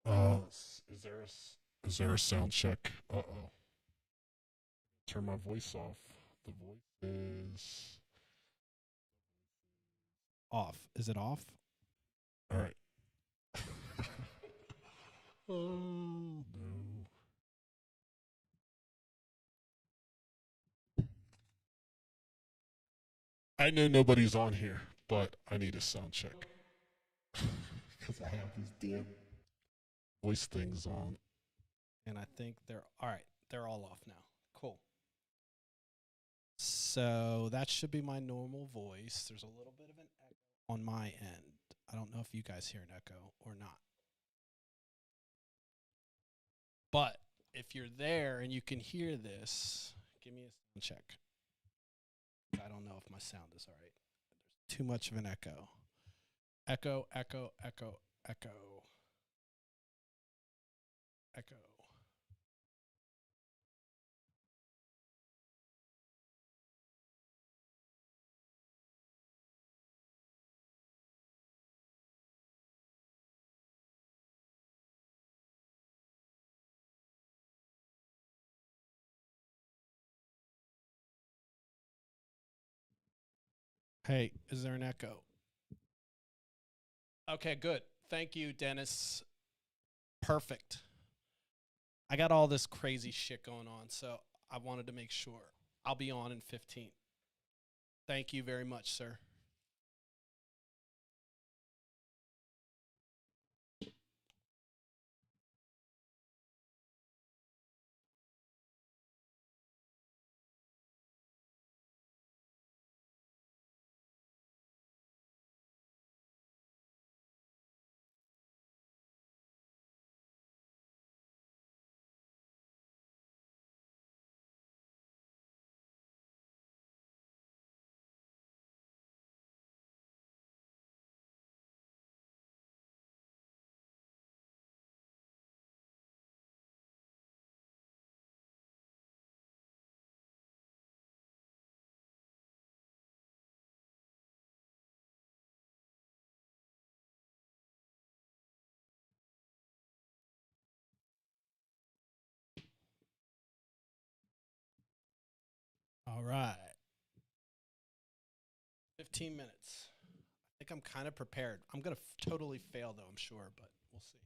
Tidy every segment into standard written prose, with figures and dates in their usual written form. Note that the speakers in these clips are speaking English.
Is there a sound check? Uh-oh. Turn my voice off. The voice is Off. Is it off? all right. Oh no. I know nobody's on here, but I need a sound check. Because I have these damn voice things on. And I think they're all right. They're all off now. Cool. So that should be my normal voice. There's a little bit of an echo on my end. I don't know if you guys hear an echo or not. But if you're there and you can hear this, give me a sound check. I don't know if my sound is all right. There's too much of an echo. Echo, echo, echo, echo, echo. Hey, is there an echo? Okay, good. Thank you, Dennis. Perfect. I got all this crazy shit going on, so I wanted to make sure. I'll be on in 15. Thank you very much, sir. All right. 15 minutes. I think I'm kind of prepared. I'm going to totally fail, though, I'm sure, but we'll see.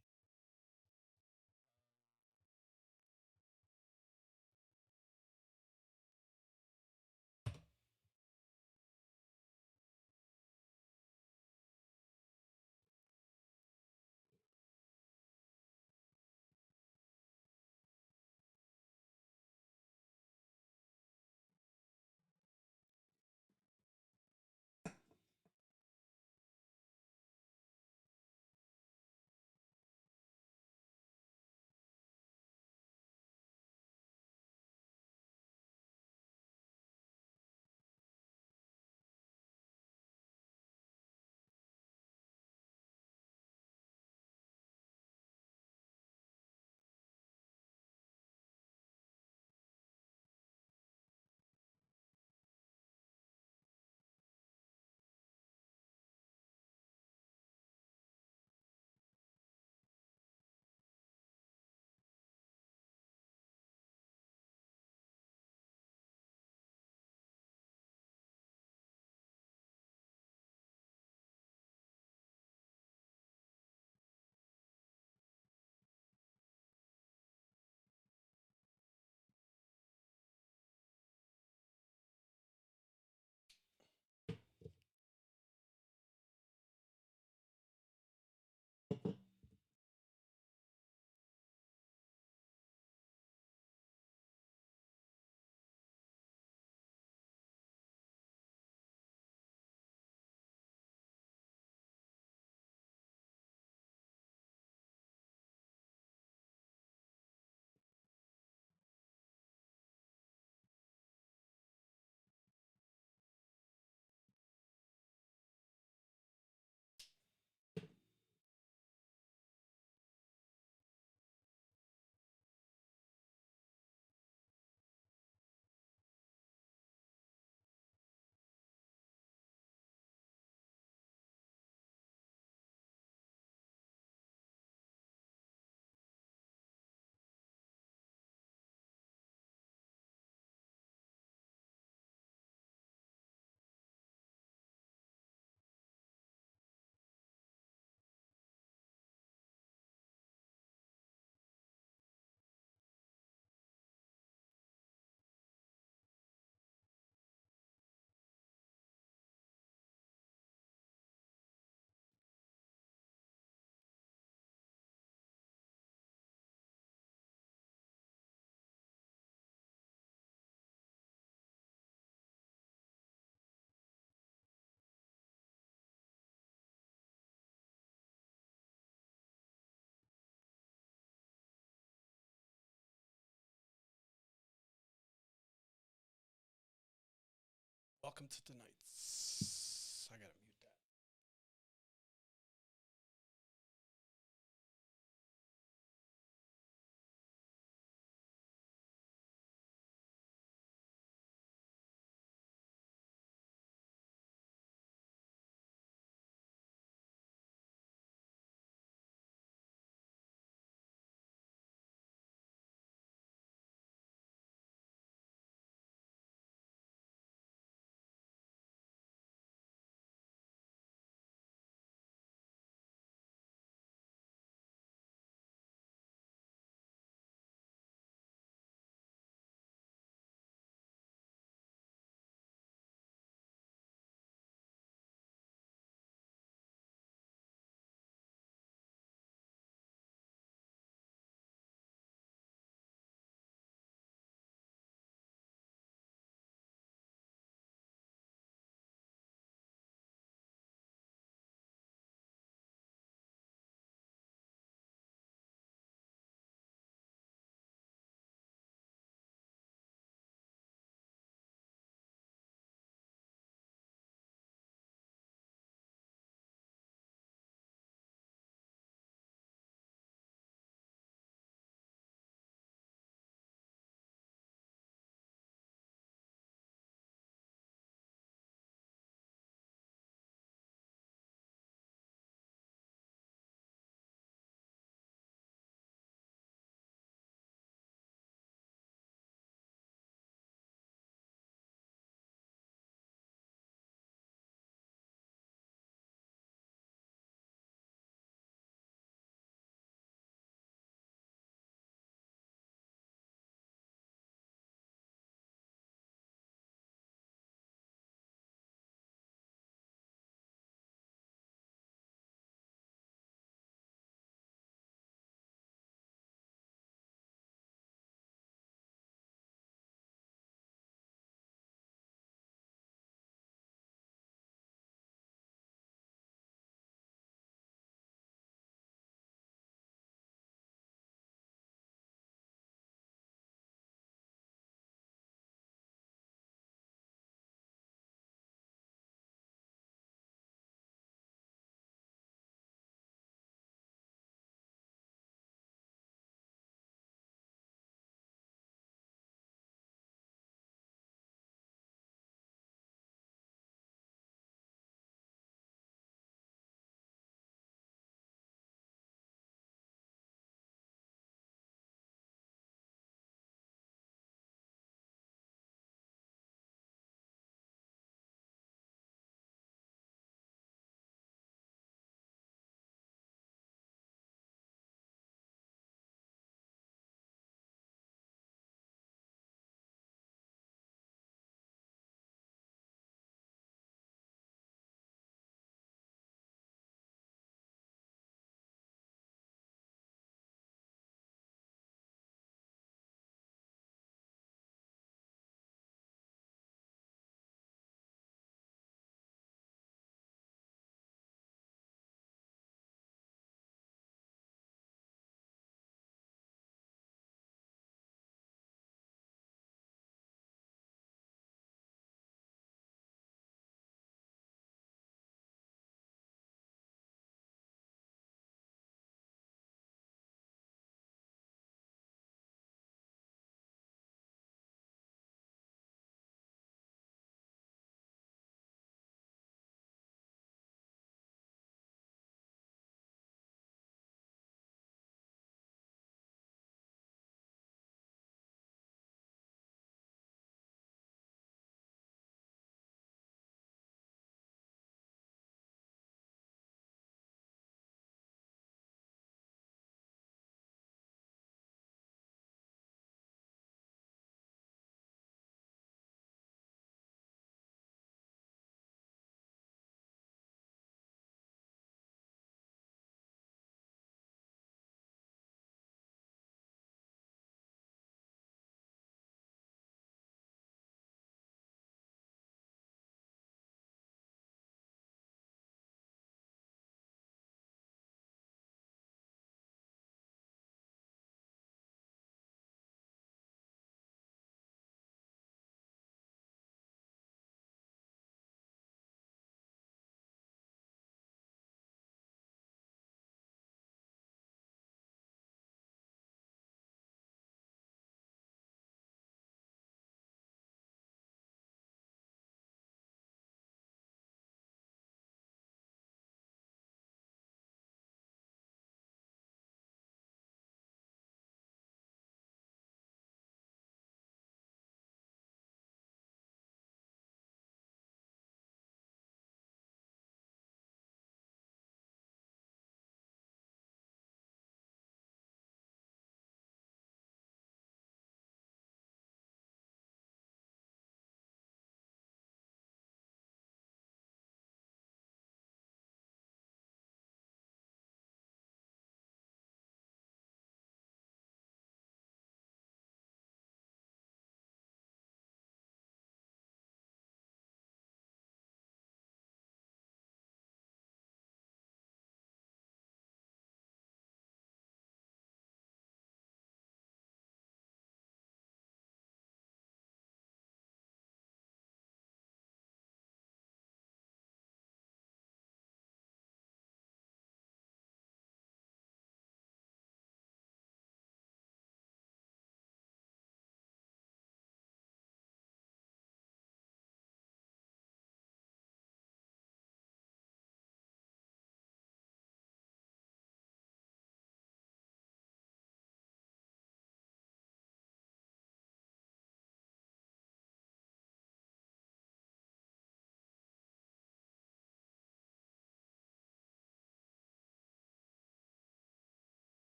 welcome to tonight's. I gotta mute that.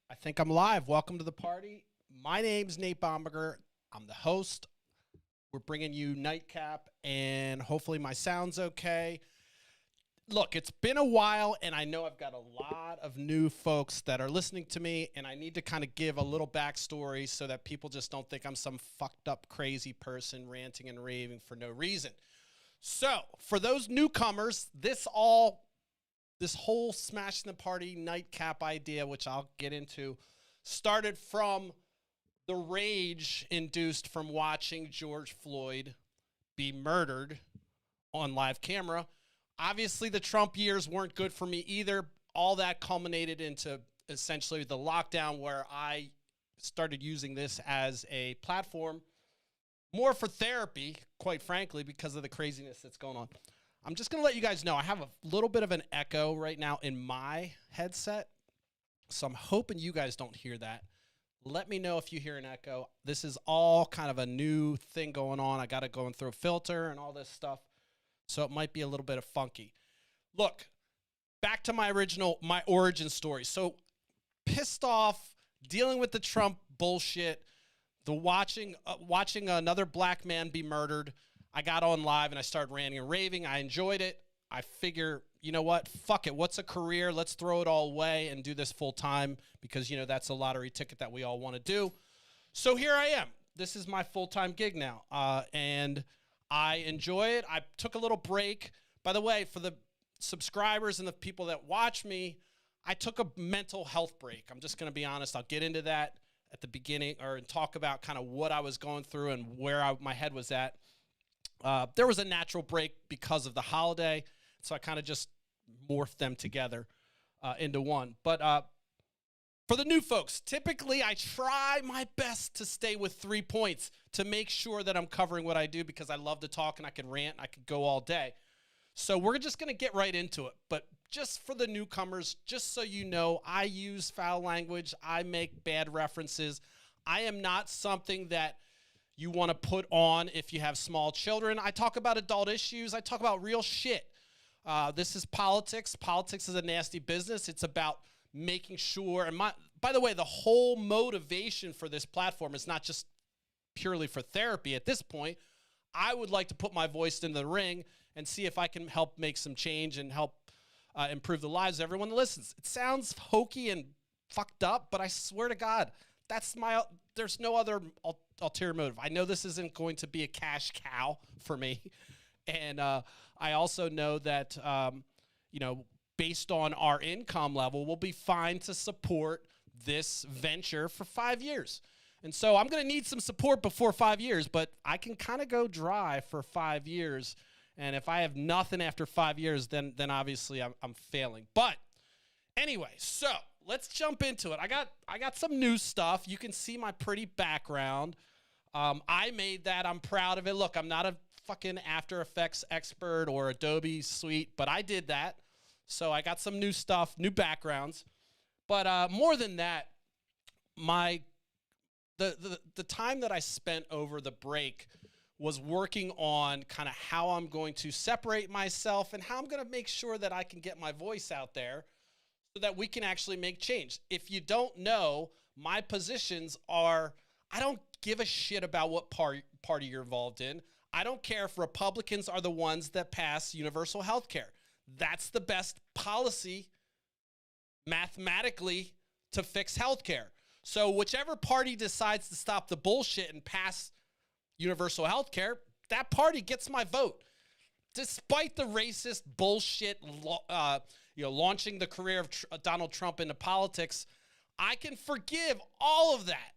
I think I'm live. Welcome to the party. My name's Nate Bomberger. I'm the host. We're bringing you Nightcap, and hopefully my sound's okay. Look, it's been a while, and I know I've got a lot of new folks that are listening to me, and I need to kind of give a little backstory so that people just don't think I'm some fucked up, crazy person ranting and raving for no reason. So, for those newcomers, this whole Smashing the Party Nightcap idea, which I'll get into, started from the rage induced from watching George Floyd be murdered on live camera. Obviously, the Trump years weren't good for me either. All that culminated into essentially the lockdown, where I started using this as a platform more for therapy, quite frankly, because of the craziness that's going on. I'm just going to let you guys know I have a little bit of an echo right now in my headset, so I'm hoping you guys don't hear that. Let me know if you hear an echo. This is all kind of a new thing going on. I got to go through a filter and all this stuff, so it might be a little bit of funky. Look, back to my origin story. So pissed off, dealing with the Trump bullshit, watching another black man be murdered. I got on live and I started ranting and raving. I enjoyed it. I figure, you know what? Fuck it. What's a career? Let's throw it all away and do this full time, because, you know, that's a lottery ticket that we all want to do. So here I am. This is my full-time gig now, and I enjoy it. I took a little break. By the way, for the subscribers and the people that watch me, I took a mental health break. I'm just going to be honest. I'll get into that at the beginning, and talk about kind of what I was going through and where my head was at. There was a natural break because of the holiday, so I kind of just morphed them together into one. But for the new folks, typically I try my best to stay with 3 points to make sure that I'm covering what I do, because I love to talk and I can rant. I could go all day. So we're just going to get right into it. But just for the newcomers, just so you know, I use foul language. I make bad references. I am not something that you want to put on if you have small children. I talk about adult issues. I talk about real shit. This is politics. Politics is a nasty business. It's about making sure, and by the way, the whole motivation for this platform is not just purely for therapy at this point. I would like to put my voice in the ring and see if I can help make some change and help improve the lives of everyone that listens. It sounds hokey and fucked up, but I swear to God, there's no other ulterior motive. I know this isn't going to be a cash cow for me. And I also know that, based on our income level, we'll be fine to support this venture for 5 years. And so I'm going to need some support before 5 years, but I can kind of go dry for 5 years. And if I have nothing after 5 years, then obviously I'm failing. But anyway, so let's jump into it. I got some new stuff. You can see my pretty background. I made that. I'm proud of it. Look, I'm not a fucking After Effects expert or Adobe Suite, but I did that. So I got some new stuff, new backgrounds. But more than that, the time that I spent over the break was working on kind of how I'm going to separate myself and how I'm going to make sure that I can get my voice out there so that we can actually make change. If you don't know, my positions are, I don't give a shit about what party you're involved in. I don't care if Republicans are the ones that pass universal health care. That's the best policy mathematically to fix health care. So whichever party decides to stop the bullshit and pass universal health care, that party gets my vote. Despite the racist bullshit, launching the career of Donald Trump into politics, I can forgive all of that.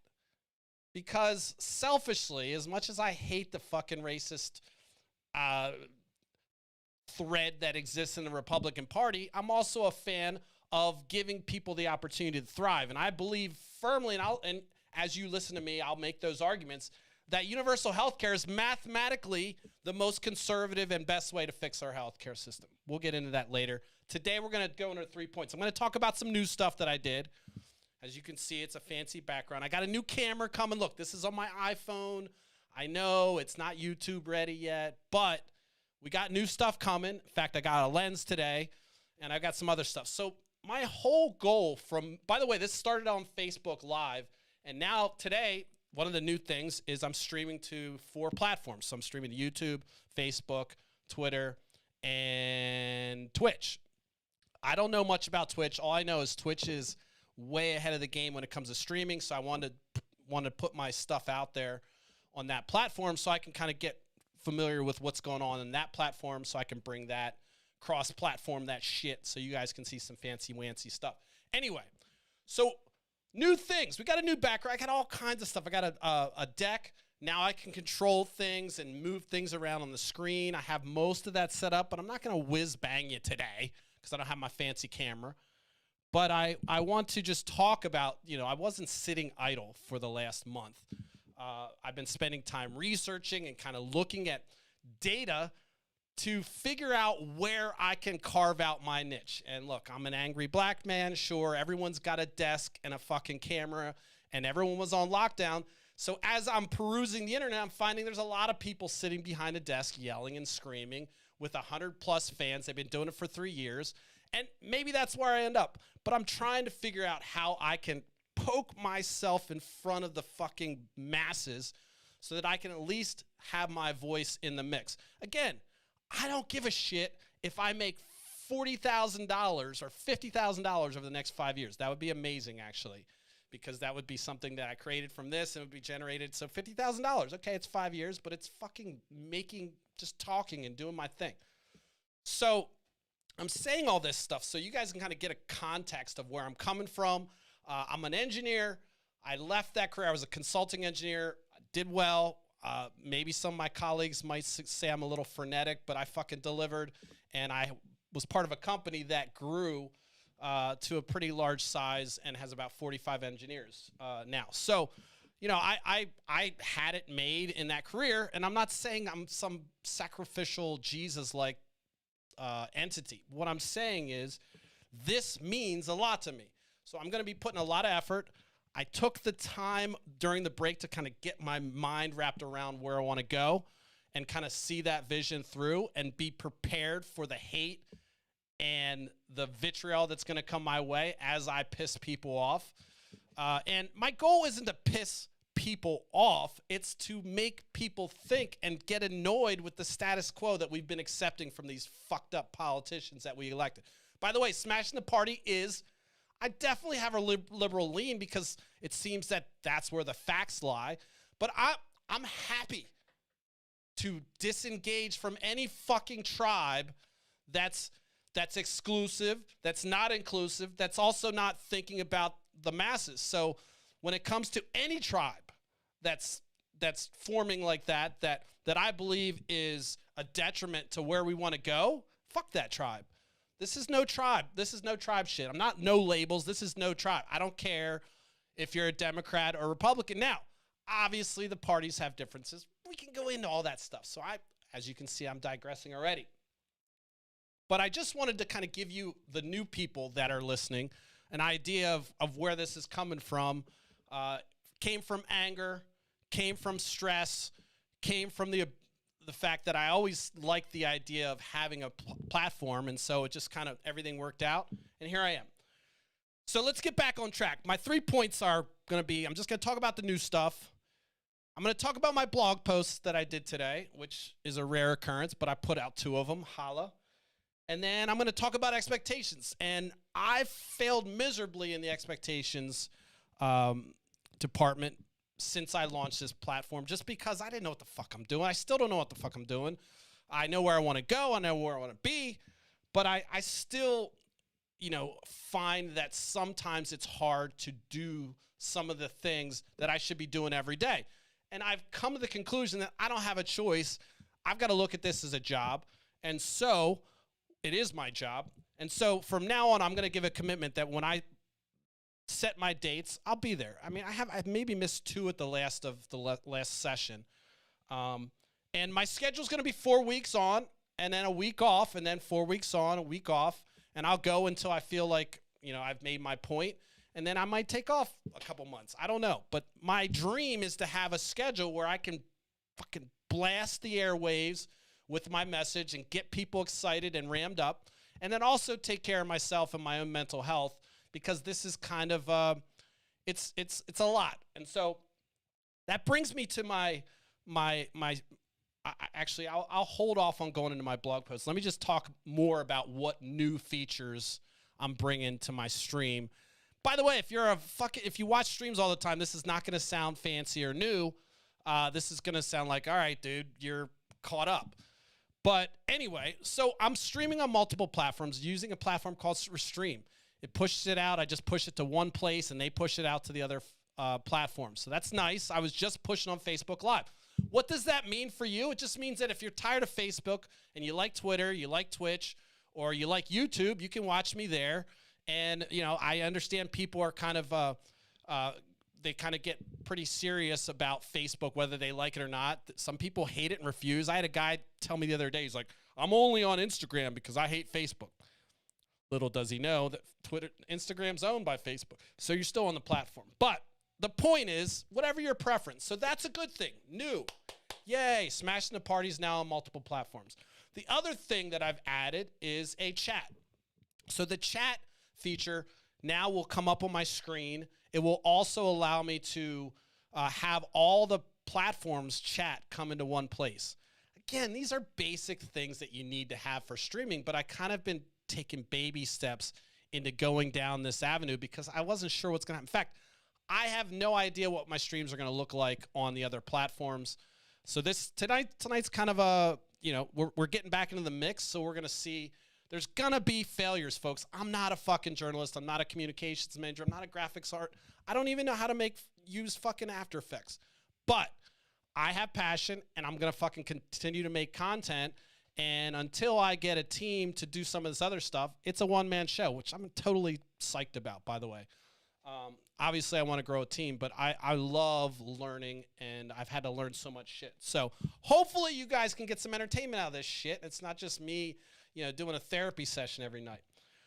Because selfishly, as much as I hate the fucking racist thread that exists in the Republican Party, I'm also a fan of giving people the opportunity to thrive. And I believe firmly, and as you listen to me, I'll make those arguments, that universal health care is mathematically the most conservative and best way to fix our health care system. We'll get into that later. Today, we're going to go into 3 points. I'm going to talk about some new stuff that I did. As you can see, it's a fancy background. I got a new camera coming. Look, this is on my iPhone. I know it's not YouTube ready yet, but we got new stuff coming. In fact, I got a lens today, and I got some other stuff. So my whole goal from, by the way, this started on Facebook Live, and now today, one of the new things is I'm streaming to 4 platforms. So I'm streaming to YouTube, Facebook, Twitter, and Twitch. I don't know much about Twitch. All I know is Twitch is way ahead of the game when it comes to streaming, so I wanted to put my stuff out there on that platform so I can kind of get familiar with what's going on in that platform, so I can bring that cross-platform that shit so you guys can see some fancy-wancy stuff. Anyway, so new things. We got a new background. I got all kinds of stuff. I got a deck. Now I can control things and move things around on the screen. I have most of that set up, but I'm not going to whiz-bang you today because I don't have my fancy camera. But I want to just talk about, I wasn't sitting idle for the last month. I've been spending time researching and kind of looking at data to figure out where I can carve out my niche. And look, I'm an angry black man. Sure, everyone's got a desk and a fucking camera, and everyone was on lockdown. So as I'm perusing the internet, I'm finding there's a lot of people sitting behind a desk yelling and screaming with 100+ fans. They've been doing it for 3 years. And maybe that's where I end up. But I'm trying to figure out how I can poke myself in front of the fucking masses so that I can at least have my voice in the mix. Again, I don't give a shit if I make $40,000 or $50,000 over the next 5 years. That would be amazing, actually, because that would be something that I created from this and it would be generated. So $50,000, okay, it's 5 years, but it's fucking just talking and doing my thing. So I'm saying all this stuff so you guys can kind of get a context of where I'm coming from. I'm an engineer. I left that career. I was a consulting engineer. I did well. Maybe some of my colleagues might say I'm a little frenetic, but I fucking delivered. And I was part of a company that grew to a pretty large size and has about 45 engineers now. So, I had it made in that career, and I'm not saying I'm some sacrificial Jesus-like entity. What I'm saying is this means a lot to me. So I'm going to be putting a lot of effort. I took the time during the break to kind of get my mind wrapped around where I want to go and kind of see that vision through and be prepared for the hate and the vitriol that's going to come my way as I piss people off. And my goal isn't to piss people off. It's to make people think and get annoyed with the status quo that we've been accepting from these fucked up politicians that we elected. By the way, smashing the party is... I definitely have a liberal lean because it seems that that's where the facts lie. But I'm happy to disengage from any fucking tribe that's exclusive, that's not inclusive, that's also not thinking about the masses. So when it comes to any tribe that's forming like that I believe is a detriment to where we want to go, fuck that tribe. This is no tribe. This is no tribe shit. I'm not no labels. This is no tribe. I don't care if you're a Democrat or Republican. Now, obviously, the parties have differences. We can go into all that stuff. So as you can see, I'm digressing already. But I just wanted to kind of give you, the new people that are listening, an idea of where this is coming from. Came from anger, came from stress, came from the fact that I always liked the idea of having a platform, and so it just kind of, everything worked out, and here I am. So let's get back on track. My 3 points are going to be, I'm just going to talk about the new stuff. I'm going to talk about my blog posts that I did today, which is a rare occurrence, but I put out 2 of them, holla. And then I'm going to talk about expectations, and I failed miserably in the expectations department since I launched this platform, just because I didn't know what the fuck I'm doing. I still don't know what the fuck I'm doing. I know where I want to go. I know where I want to be. But I still, find that sometimes it's hard to do some of the things that I should be doing every day. And I've come to the conclusion that I don't have a choice. I've got to look at this as a job. And so it is my job. And so from now on, I'm going to give a commitment that when I set my dates, I'll be there. I mean, I've maybe missed 2 at the last session. And my schedule's going to be 4 weeks on and then a week off and then 4 weeks on, a week off. And I'll go until I feel like, I've made my point. And then I might take off a couple months. I don't know. But my dream is to have a schedule where I can fucking blast the airwaves with my message and get people excited and rammed up. and then also take care of myself and my own mental health, because this is kind of it's a lot. And so that brings me to actually, I'll hold off on going into my blog post. Let me just talk more about what new features I'm bringing to my stream. By the way, if you watch streams all the time, this is not going to sound fancy or new. This is going to sound like, all right, dude, you're caught up. But anyway, so I'm streaming on multiple platforms using a platform called Restream. It pushes it out. I just push it to one place, and they push it out to the other platforms. So that's nice. I was just pushing on Facebook Live. What does that mean for you? It just means that if you're tired of Facebook and you like Twitter, you like Twitch, or you like YouTube, you can watch me there. And, you know, I understand people are kind of, they kind of get pretty serious about Facebook, whether they like it or not. Some people hate it and refuse. I had a guy tell me the other day, he's like, I'm only on Instagram because I hate Facebook. Little does he know that Instagram's owned by Facebook. So you're still on the platform. But the point is, whatever your preference. So that's a good thing. New. Yay. Smashing the Party's now on multiple platforms. The other thing that I've added is a chat. So the chat feature now will come up on my screen. It will also allow me to have all the platforms chat come into one place. Again, these are basic things that you need to have for streaming, but I kind of been taking baby steps into going down this avenue because I wasn't sure what's going to happen. In fact, I have no idea what my streams are going to look like on the other platforms. So tonight's kind of a, you know, we're getting back into the mix, so we're going to see. There's going to be failures, folks. I'm not a fucking journalist. I'm not a communications manager. I'm not a graphics art. I don't even know how to use fucking After Effects. But I have passion, and I'm going to fucking continue to make content. And until I get a team to do some of this other stuff, it's a one-man show, which I'm totally psyched about, by the way. Obviously, I want to grow a team, but I love learning, and I've had to learn so much shit. So hopefully you guys can get some entertainment out of this shit. It's not just me, you know, doing a therapy session every night.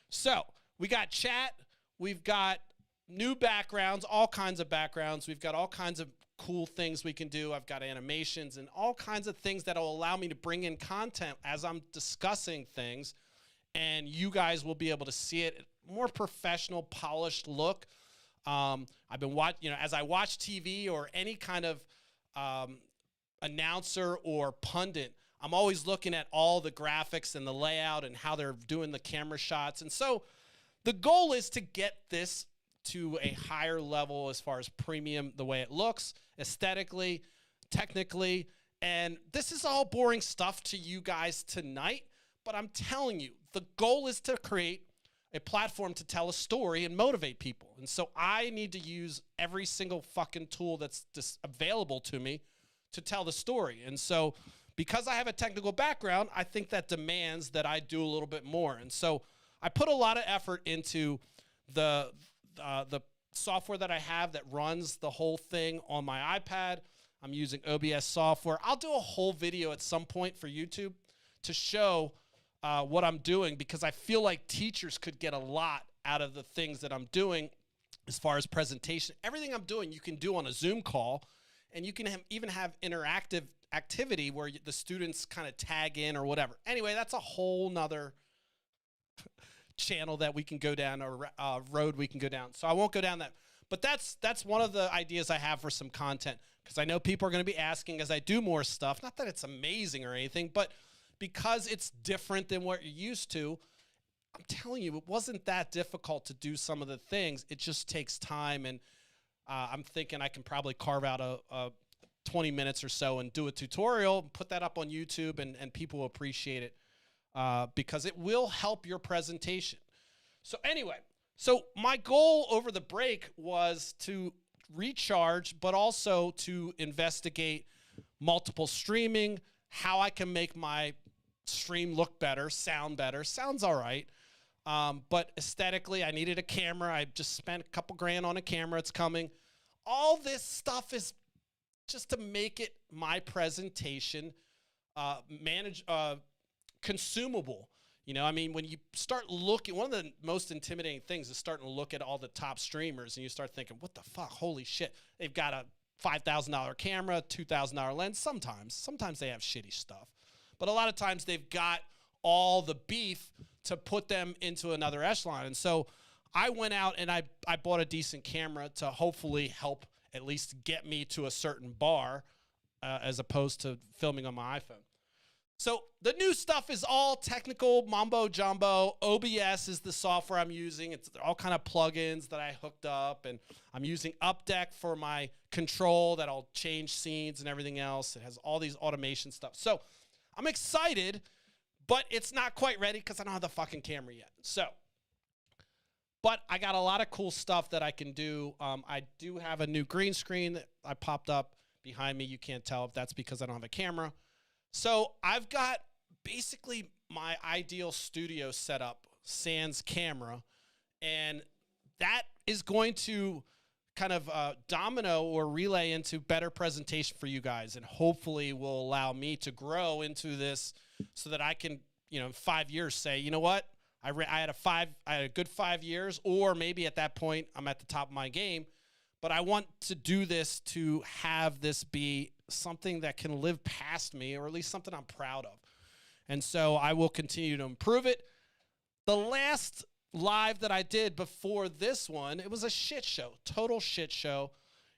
So we got chat. We've got new backgrounds, all kinds of backgrounds. We've got all kinds of cool things we can do. I've got animations and all kinds of things that will allow me to bring in content as I'm discussing things, and you guys will be able to see it. More professional, polished look. I've been as I watch TV or any kind of announcer or pundit, I'm always looking at all the graphics and the layout and how they're doing the camera shots. And so the goal is to get this to a higher level as far as premium, the way it looks, aesthetically, technically. And this is all boring stuff to you guys tonight, but I'm telling you, the goal is to create a platform to tell a story and motivate people. And so I need to use every single fucking tool that's just available to me to tell the story. And so because I have a technical background, I think that demands that I do a little bit more. And so I put a lot of effort into the software that I have that runs the whole thing on my iPad. I'm using OBS software. I'll do a whole video at some point for YouTube to show what I'm doing, because I feel like teachers could get a lot out of the things that I'm doing as far as presentation. Everything I'm doing, you can do on a Zoom call, and you can even have interactive activity where the students kind of tag in or whatever. Anyway, that's a whole nother channel that we can go down, or road we can go down. So I won't go down that. But that's one of the ideas I have for some content, because I know people are going to be asking as I do more stuff. Not that it's amazing or anything, but because it's different than what you're used to, I'm telling you, it wasn't that difficult to do some of the things. It just takes time, and I'm thinking I can probably carve out a 20 minutes or so and do a tutorial, put that up on YouTube, and people will appreciate it because it will help your presentation. So anyway, so my goal over the break was to recharge, but also to investigate multiple streaming, how I can make my stream look better, sounds all right. But aesthetically, I needed a camera. I just spent a couple grand on a camera. It's coming. All this stuff is just to make it my presentation consumable. You know, I mean, when you start looking, one of the most intimidating things is starting to look at all the top streamers, and you start thinking, what the fuck? Holy shit. They've got a $5,000 camera, $2,000 lens. Sometimes they have shitty stuff. But a lot of times they've got all the beef to put them into another echelon. And so I went out and I bought a decent camera to hopefully help at least get me to a certain bar as opposed to filming on my iPhone. So the new stuff is all technical mumbo jumbo. OBS is the software I'm using. It's all kind of plugins that I hooked up, and I'm using Updeck for my control that'll change scenes and everything else. It has all these automation stuff. So I'm excited, but it's not quite ready because I don't have the fucking camera yet. So, but I got a lot of cool stuff that I can do. I do have a new green screen that I popped up behind me. You can't tell if that's because I don't have a camera. So I've got basically my ideal studio setup, sans camera, and that is going to kind of domino or relay into better presentation for you guys, and hopefully will allow me to grow into this so that I can, in 5 years say, you know what, I had a good 5 years, or maybe at that point I'm at the top of my game, but I want to do this to have this be something that can live past me, or at least something I'm proud of. And so I will continue to improve it. The last live that I did before this one, it was a shit show, total shit show.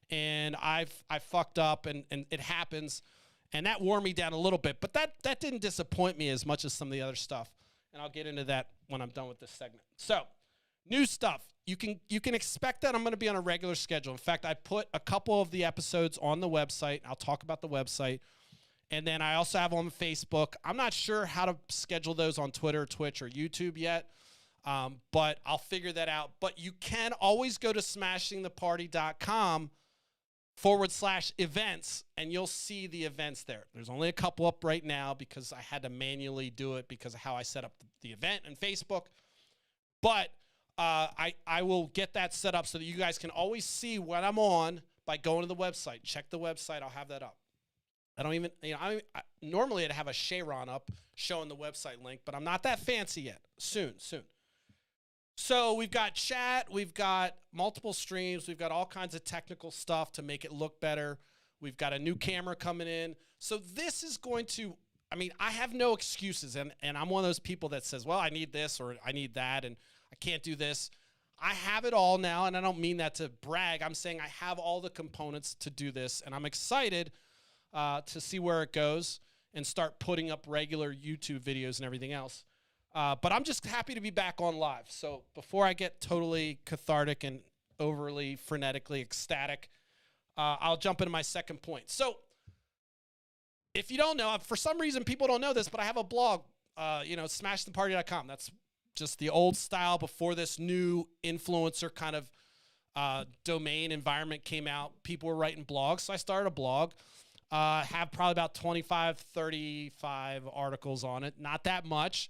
And I fucked up, and it happens. And that wore me down a little bit, but that didn't disappoint me as much as some of the other stuff. And I'll get into that when I'm done with this segment. So, new stuff. You can expect that I'm going to be on a regular schedule. In fact, I put a couple of the episodes on the website. I'll talk about the website. And then I also have them on Facebook. I'm not sure how to schedule those on Twitter, Twitch, or YouTube yet, but I'll figure that out. But you can always go to smashingtheparty.com/events, and you'll see the events there. There's only a couple up right now because I had to manually do it because of how I set up the event and Facebook. But I will get that set up so that you guys can always see what I'm on by going to the website. Check the website. I'll have that up. I don't even, normally I'd have a Sharon up showing the website link, but I'm not that fancy yet. Soon. So we've got chat. We've got multiple streams. We've got all kinds of technical stuff to make it look better. We've got a new camera coming in. So this is going to, I have no excuses. And I'm one of those people that says, well, I need this or I need that, and I can't do this. I have it all now, and I don't mean that to brag. I'm saying I have all the components to do this, and I'm excited to see where it goes and start putting up regular YouTube videos and everything else. But I'm just happy to be back on live. So before I get totally cathartic and overly frenetically ecstatic, I'll jump into my second point. So if you don't know, for some reason people don't know this, but I have a blog, smashingtheparty.com. That's just the old style before this new influencer kind of domain environment came out. People were writing blogs, so I started a blog. Have probably about 25, 35 articles on it. Not that much.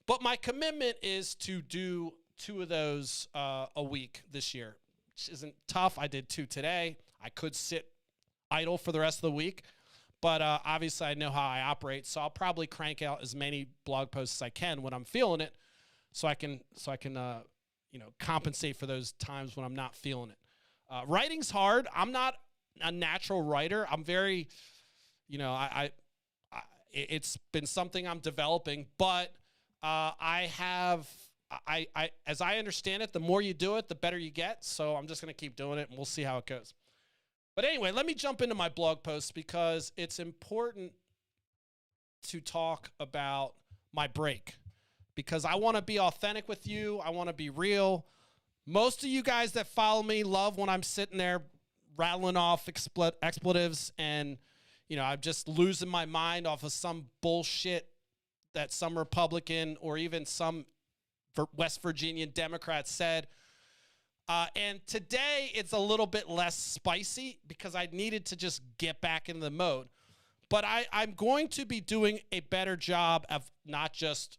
But my commitment is to do 2 of those a week this year, which isn't tough. I did 2 today. I could sit idle for the rest of the week, but obviously I know how I operate, so I'll probably crank out as many blog posts as I can when I'm feeling it, so I can compensate for those times when I'm not feeling it. Writing's hard. I'm not a natural writer. I'm very, it's been something I'm developing, but as I understand it, the more you do it, the better you get. So I'm just going to keep doing it, and we'll see how it goes. But anyway, let me jump into my blog post because it's important to talk about my break, because I want to be authentic with you. I want to be real. Most of you guys that follow me love when I'm sitting there rattling off expletives and, I'm just losing my mind off of some bullshit that some Republican or even some West Virginian Democrat said. And today it's a little bit less spicy because I needed to just get back into the mode. But I'm going to be doing a better job of not just,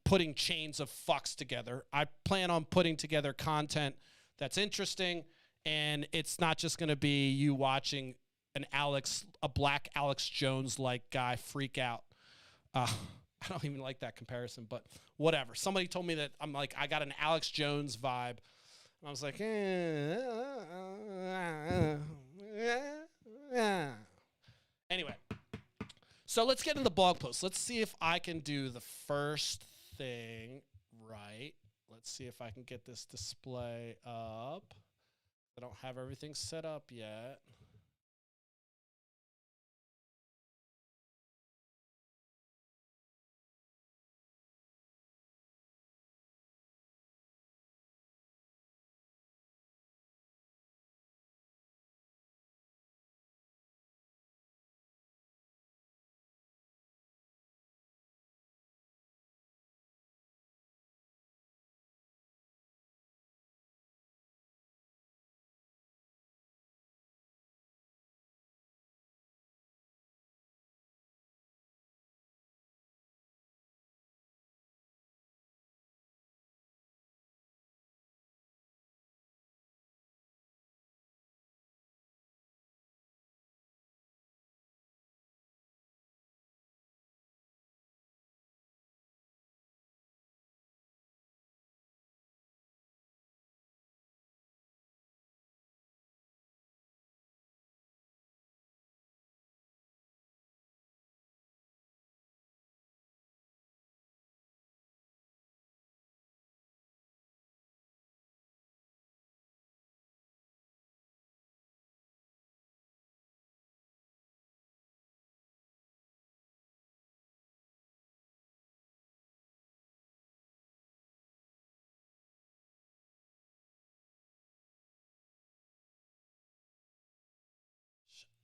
putting chains of fucks together. I plan on putting together content that's interesting, and it's not just going to be you watching a black Alex Jones-like guy freak out. I don't even like that comparison, but whatever. Somebody told me that I got an Alex Jones vibe. And I was like, Anyway. So let's get into the blog post. Let's see if I can do the first thing right. Let's see if I can get this display up. I don't have everything set up yet.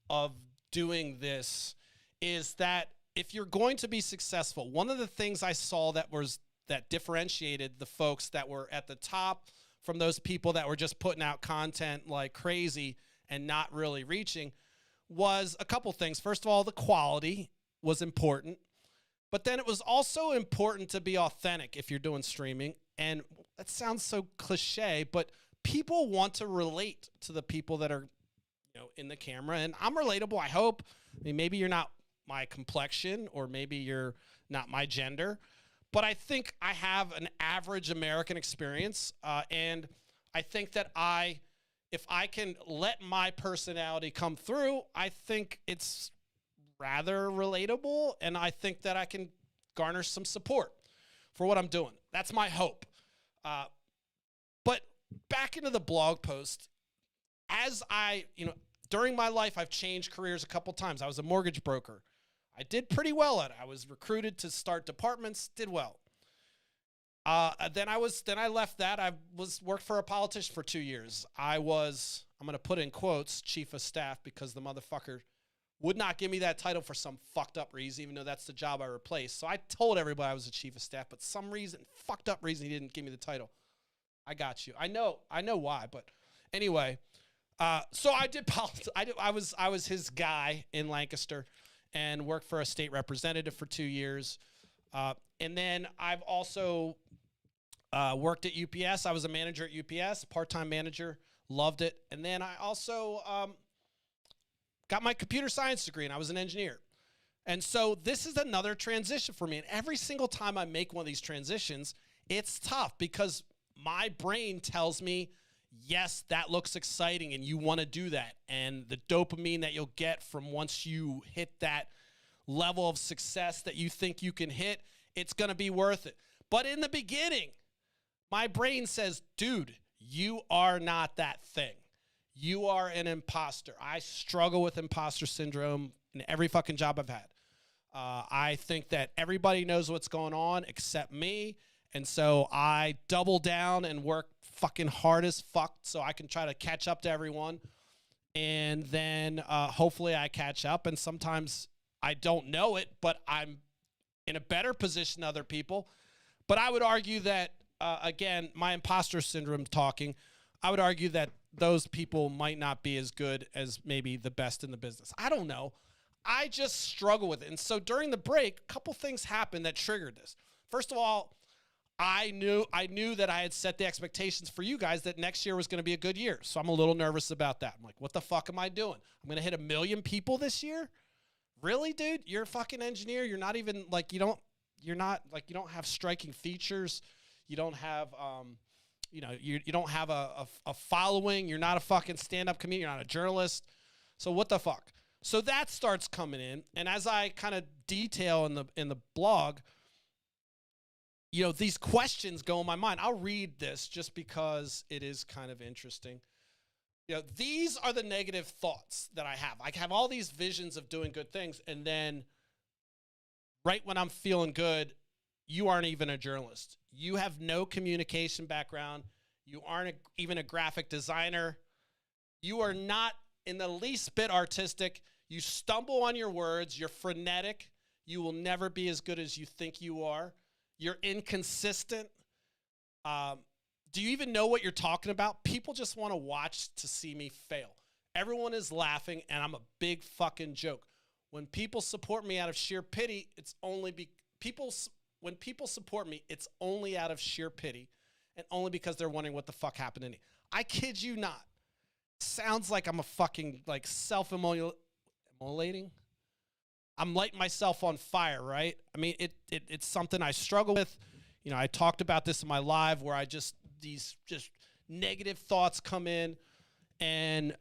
Of doing this is that if you're going to be successful, one of the things I saw that differentiated the folks that were at the top from those people that were just putting out content like crazy and not really reaching was a couple things. First of all, the quality was important, but then it was also important to be authentic if you're doing streaming. And that sounds so cliche, but people want to relate to the people that are in the camera, and I'm relatable, I hope. I mean, maybe you're not my complexion, or maybe you're not my gender, but I think I have an average American experience, and I think that if I can let my personality come through, I think it's rather relatable, and I think that I can garner some support for what I'm doing. That's my hope. But back into the blog post, as during my life, I've changed careers a couple times. I was a mortgage broker. I did pretty well at it. I was recruited to start departments, did well. Then I left that. I worked for a politician for 2 years. I'm going to put in quotes, chief of staff, because the motherfucker would not give me that title for some fucked up reason, even though that's the job I replaced. So I told everybody I was a chief of staff, but some reason, fucked up reason, he didn't give me the title. I got you. I know why, but anyway. So I did politics. I was his guy in Lancaster, and worked for a state representative for 2 years. And then I've also worked at UPS. I was a manager at UPS, part-time manager, loved it. And then I also got my computer science degree, and I was an engineer. And so this is another transition for me. And every single time I make one of these transitions, it's tough because my brain tells me, yes, that looks exciting and you want to do that. And the dopamine that you'll get from once you hit that level of success that you think you can hit, it's going to be worth it. But in the beginning, my brain says, dude, you are not that thing. You are an imposter. I struggle with imposter syndrome in every fucking job I've had. I think that everybody knows what's going on except me. And so I double down and work fucking hard as fuck so I can try to catch up to everyone. And then hopefully I catch up. And sometimes I don't know it, but I'm in a better position than other people. But I would argue that, again, my imposter syndrome talking, I would argue that those people might not be as good as maybe the best in the business. I don't know. I just struggle with it. And so during the break, a couple things happened that triggered this. First of all, I knew that I had set the expectations for you guys that next year was going to be a good year. So I'm a little nervous about that. I'm like, what the fuck am I doing? I'm going to hit 1 million people this year? Really, dude? You're a fucking engineer. You're not even like, you don't have striking features. You don't have, you don't have a following. You're not a fucking stand-up comedian. You're not a journalist. So what the fuck? So that starts coming in, and as I kind of detail in the blog, you know, these questions go in my mind. I'll read this just because it is kind of interesting. You know, these are the negative thoughts that I have. I have all these visions of doing good things, and then right when I'm feeling good, you aren't even a journalist. You have no communication background. You aren't even a graphic designer. You are not in the least bit artistic. You stumble on your words. You're frenetic. You will never be as good as you think you are. You're inconsistent. Do you even know what you're talking about? People just want to watch to see me fail. Everyone is laughing, and I'm a big fucking joke. When people support me out of sheer pity, it's only when people support me, it's only out of sheer pity and only because they're wondering what the fuck happened to me. I kid you not. Sounds like I'm a fucking like self-immolating. I'm lighting myself on fire, right? I mean, it's something I struggle with. You know, I talked about this in my live where these negative thoughts come in, and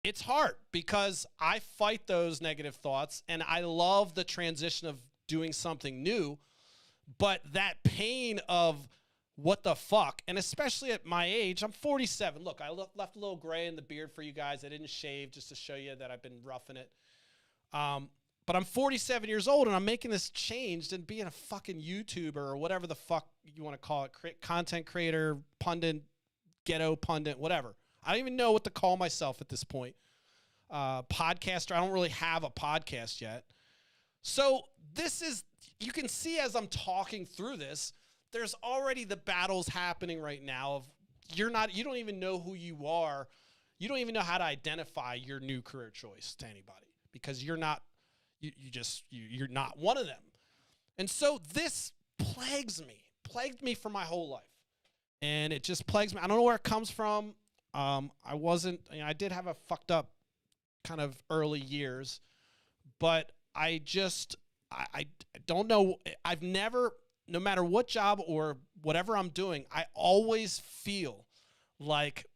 it's hard because I fight those negative thoughts, and I love the transition of doing something new, but that pain of what the fuck, and especially at my age, I'm 47. Look, I left a little gray in the beard for you guys. I didn't shave just to show you that I've been roughing it. But I'm 47 years old, and I'm making this change and being a fucking YouTuber or whatever the fuck you want to call it, content creator, pundit, ghetto pundit, whatever. I don't even know what to call myself at this point. Podcaster. I don't really have a podcast yet. So this is, you can see as I'm talking through this, there's already the battles happening right now of you don't even know who you are. You don't even know how to identify your new career choice to anybody because you're not not one of them. And so this plagued me for my whole life. And it just plagues me. I don't know where it comes from. I did have a fucked up kind of early years, but I don't know. I've never, no matter what job or whatever I'm doing, I always feel like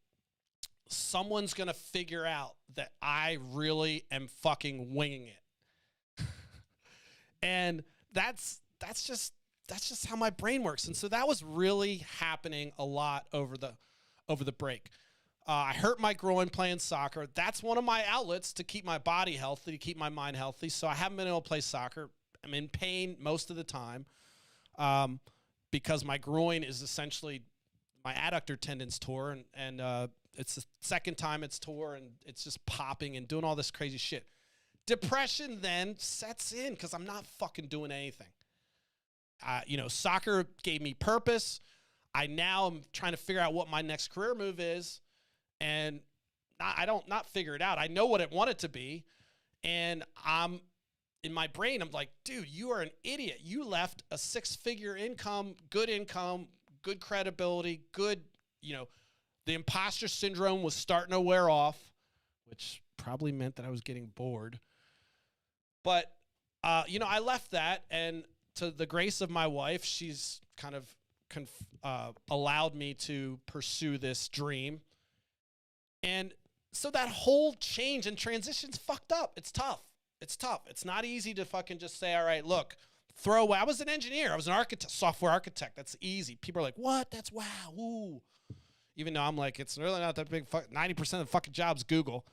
someone's going to figure out that I really am fucking winging it. And that's just how my brain works. And so that was really happening a lot over the break. I hurt my groin playing soccer. That's one of my outlets to keep my body healthy, to keep my mind healthy. So I haven't been able to play soccer. I'm in pain most of the time because my groin is essentially my adductor tendon's tore, and it's the second time it's tore, and it's just popping and doing all this crazy shit. Depression then sets in because I'm not fucking doing anything. Soccer gave me purpose. I now am trying to figure out what my next career move is, and I don't not figure it out. I know what I want it to be, and I'm in my brain. I'm like, dude, you are an idiot. You left a 6-figure income, good credibility, good. The imposter syndrome was starting to wear off, which probably meant that I was getting bored. But I left that, and to the grace of my wife, she's kind of allowed me to pursue this dream. And so that whole change and transition's fucked up. It's tough. It's not easy to fucking just say, all right, look, throw away. I was an engineer. I was an architect, software architect. That's easy. People are like, what? That's wow. Ooh. Even though I'm like, it's really not that big. 90% of the fucking jobs, Google.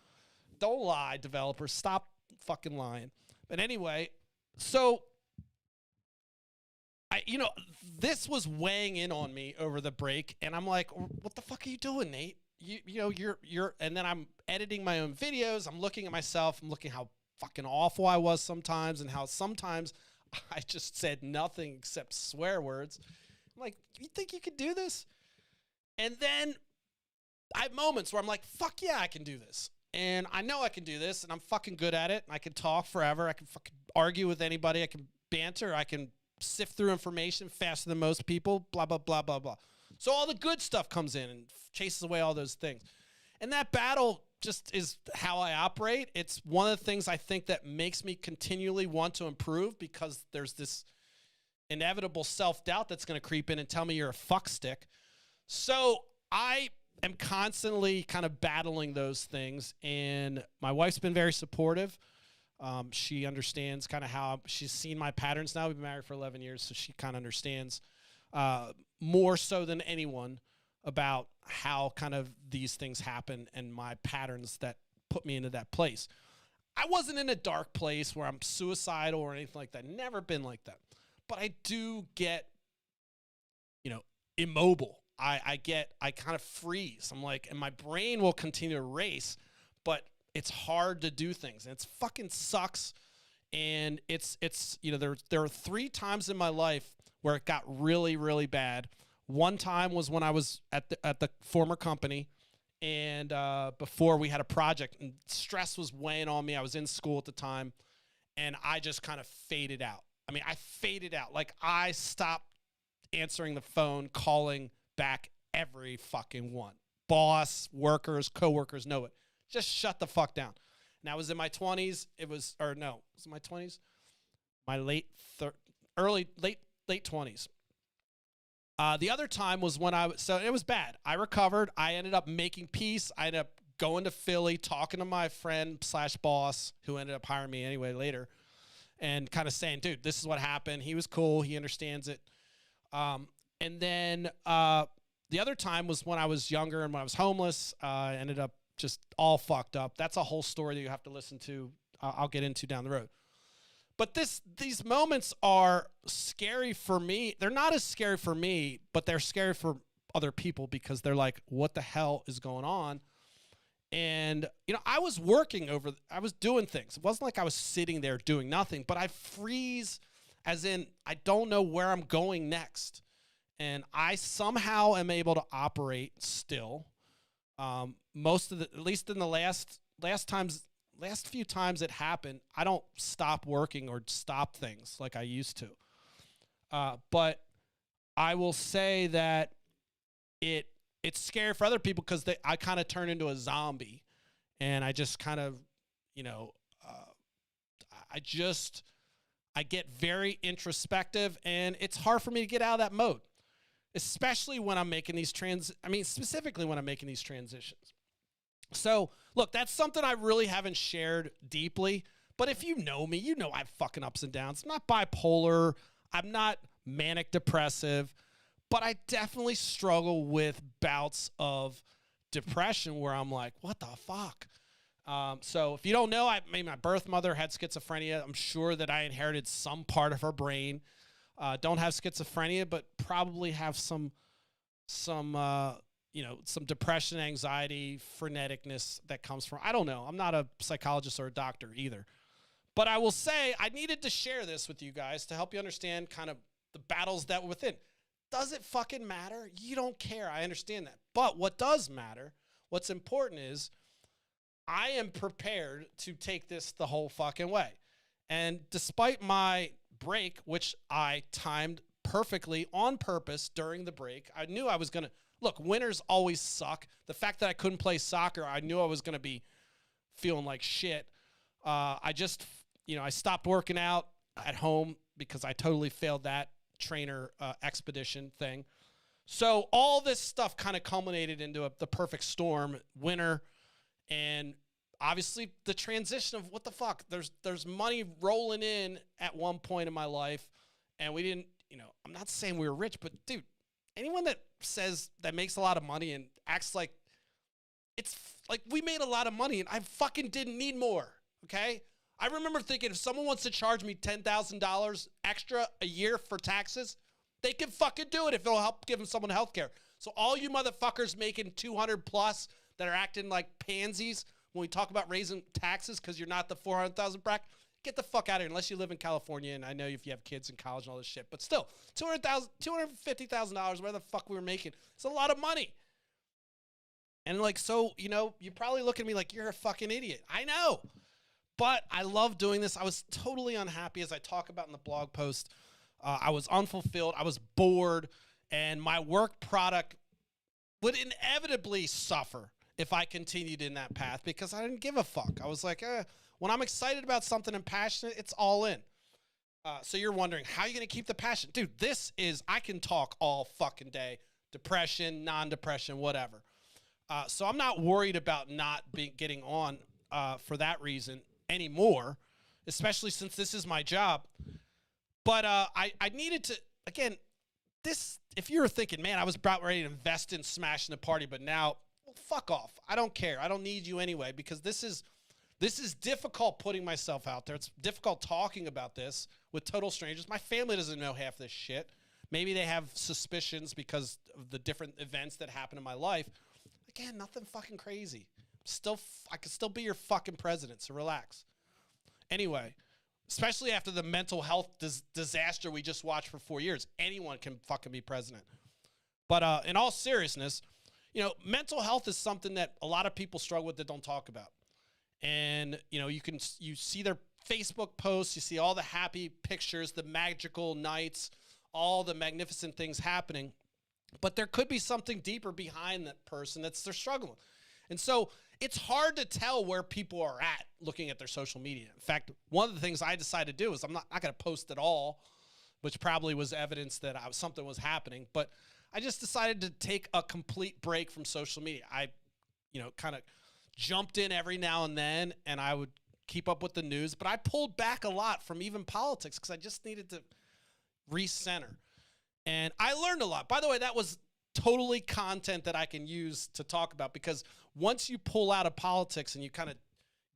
Don't lie, developers. Stop fucking lying. But anyway, so this was weighing in on me over the break, and I'm like, what the fuck are you doing, Nate? You're, and then I'm editing my own videos. I'm looking at myself. I'm looking how fucking awful I was sometimes, and how sometimes I just said nothing except swear words. I'm like, you think you could do this? And then I have moments where I'm like, fuck yeah, I can do this. And I know I can do this, and I'm fucking good at it. And I can talk forever. I can fucking argue with anybody. I can banter. I can sift through information faster than most people, blah, blah, blah, blah, blah. So all the good stuff comes in and chases away all those things. And that battle just is how I operate. It's one of the things I think that makes me continually want to improve, because there's this inevitable self-doubt that's going to creep in and tell me you're a fuckstick. So I am constantly kind of battling those things, and my wife's been very supportive. She understands kind of how she's seen my patterns now. We've been married for 11 years, so she kind of understands more so than anyone about how kind of these things happen and my patterns that put me into that place. I wasn't in a dark place where I'm suicidal or anything like that. Never been like that. But I do get, immobile. I kind of freeze. I'm like, and my brain will continue to race, but it's hard to do things. And it's fucking sucks. And it's there are 3 times in my life where it got really, really bad. One time was when I was at the former company, and before we had a project, and stress was weighing on me. I was in school at the time, and I just kind of faded out. I mean, I faded out. Like, I stopped answering the phone, calling back every fucking one. Boss, workers, coworkers know it. Just shut the fuck down. And I was in my 20s. Was it my 20s? My late 20s. The other time was when so it was bad. I recovered. I ended up making peace. I ended up going to Philly, talking to my friend / boss, who ended up hiring me anyway later, and kind of saying, dude, this is what happened. He was cool. He understands it. And then the other time was when I was younger and when I was homeless. I ended up just all fucked up. That's a whole story that you have to listen to. I'll get into down the road. But these moments are scary for me. They're not as scary for me, but they're scary for other people because they're like, what the hell is going on? And, I was I was doing things. It wasn't like I was sitting there doing nothing, but I freeze, as in I don't know where I'm going next. And I somehow am able to operate still. At least in the last few times it happened, I don't stop working or stop things like I used to. But I will say that it's scary for other people because I kind of turn into a zombie, and I just kind of, I get very introspective, and it's hard for me to get out of that mode, especially when I'm making these specifically when I'm making these transitions. So, look, that's something I really haven't shared deeply. But if you know me, you know I have fucking ups and downs. I'm not bipolar. I'm not manic depressive. But I definitely struggle with bouts of depression where I'm like, what the fuck? So if you don't know, my birth mother had schizophrenia. I'm sure that I inherited some part of her brain. Don't have schizophrenia, but probably have some depression, anxiety, freneticness that comes from, I don't know. I'm not a psychologist or a doctor either. But I will say I needed to share this with you guys to help you understand kind of the battles that were within. Does it fucking matter? You don't care. I understand that. But what does matter, what's important is I am prepared to take this the whole fucking way. And despite my break, which I timed perfectly on purpose during the break, I knew I was going to, look, winters always suck. The fact that I couldn't play soccer, I knew I was going to be feeling like shit. I stopped working out at home because I totally failed that trainer expedition thing. So all this stuff kind of culminated into the perfect storm, winter, and obviously the transition of what the fuck. There's money rolling in at one point in my life, and we didn't, I'm not saying we were rich, but dude, anyone that says that makes a lot of money and acts like it's like we made a lot of money and I fucking didn't need more, okay? I remember thinking if someone wants to charge me $10,000 extra a year for taxes, they can fucking do it if it'll help giving someone health care. So all you motherfuckers making 200 plus that are acting like pansies when we talk about raising taxes because you're not the 400,000 bracket, get the fuck out of here unless you live in California. And I know if you have kids in college and all this shit, but still, $250,000, where the fuck we were making, it's a lot of money. And so, you probably look at me like you're a fucking idiot. I know. But I love doing this. I was totally unhappy, as I talk about in the blog post. I was unfulfilled. I was bored. And my work product would inevitably suffer if I continued in that path because I didn't give a fuck. I was like, when I'm excited about something and passionate, it's all in. So you're wondering, how are you going to keep the passion? Dude, I can talk all fucking day. Depression, non-depression, whatever. So I'm not worried about not getting on for that reason anymore, especially since this is my job. But I needed to, again, if you were thinking, man, I was about ready to invest in smashing the party, but now, well, fuck off. I don't care. I don't need you anyway, because this is difficult putting myself out there. It's difficult talking about this with total strangers. My family doesn't know half this shit. Maybe they have suspicions because of the different events that happen in my life. Again, nothing fucking crazy. I could still be your fucking president, so relax. Anyway, especially after the mental health disaster we just watched for 4 years, anyone can fucking be president. But in all seriousness, mental health is something that a lot of people struggle with that don't talk about. And, you see their Facebook posts, you see all the happy pictures, the magical nights, all the magnificent things happening. But there could be something deeper behind that person they're struggling. And so it's hard to tell where people are at looking at their social media. In fact, one of the things I decided to do is I'm not going to post at all, which probably was evidence that something was happening. But I just decided to take a complete break from social media. I, kind of jumped in every now and then, and I would keep up with the news. But I pulled back a lot from even politics because I just needed to recenter. And I learned a lot. By the way, that was totally content that I can use to talk about, because once you pull out of politics and you kind of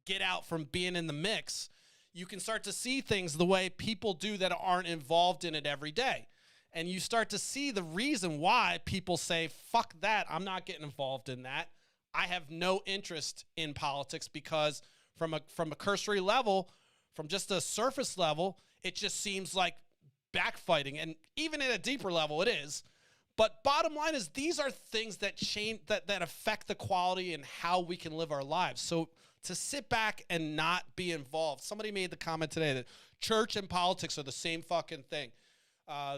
get out from being in the mix, you can start to see things the way people do that aren't involved in it every day. And you start to see the reason why people say, fuck that, I'm not getting involved in that. I have no interest in politics, because from a cursory level, from just a surface level, it just seems like backfighting. And even at a deeper level, it is. But bottom line is, these are things that change, that affect the quality and how we can live our lives. So to sit back and not be involved. Somebody made the comment today that church and politics are the same fucking thing.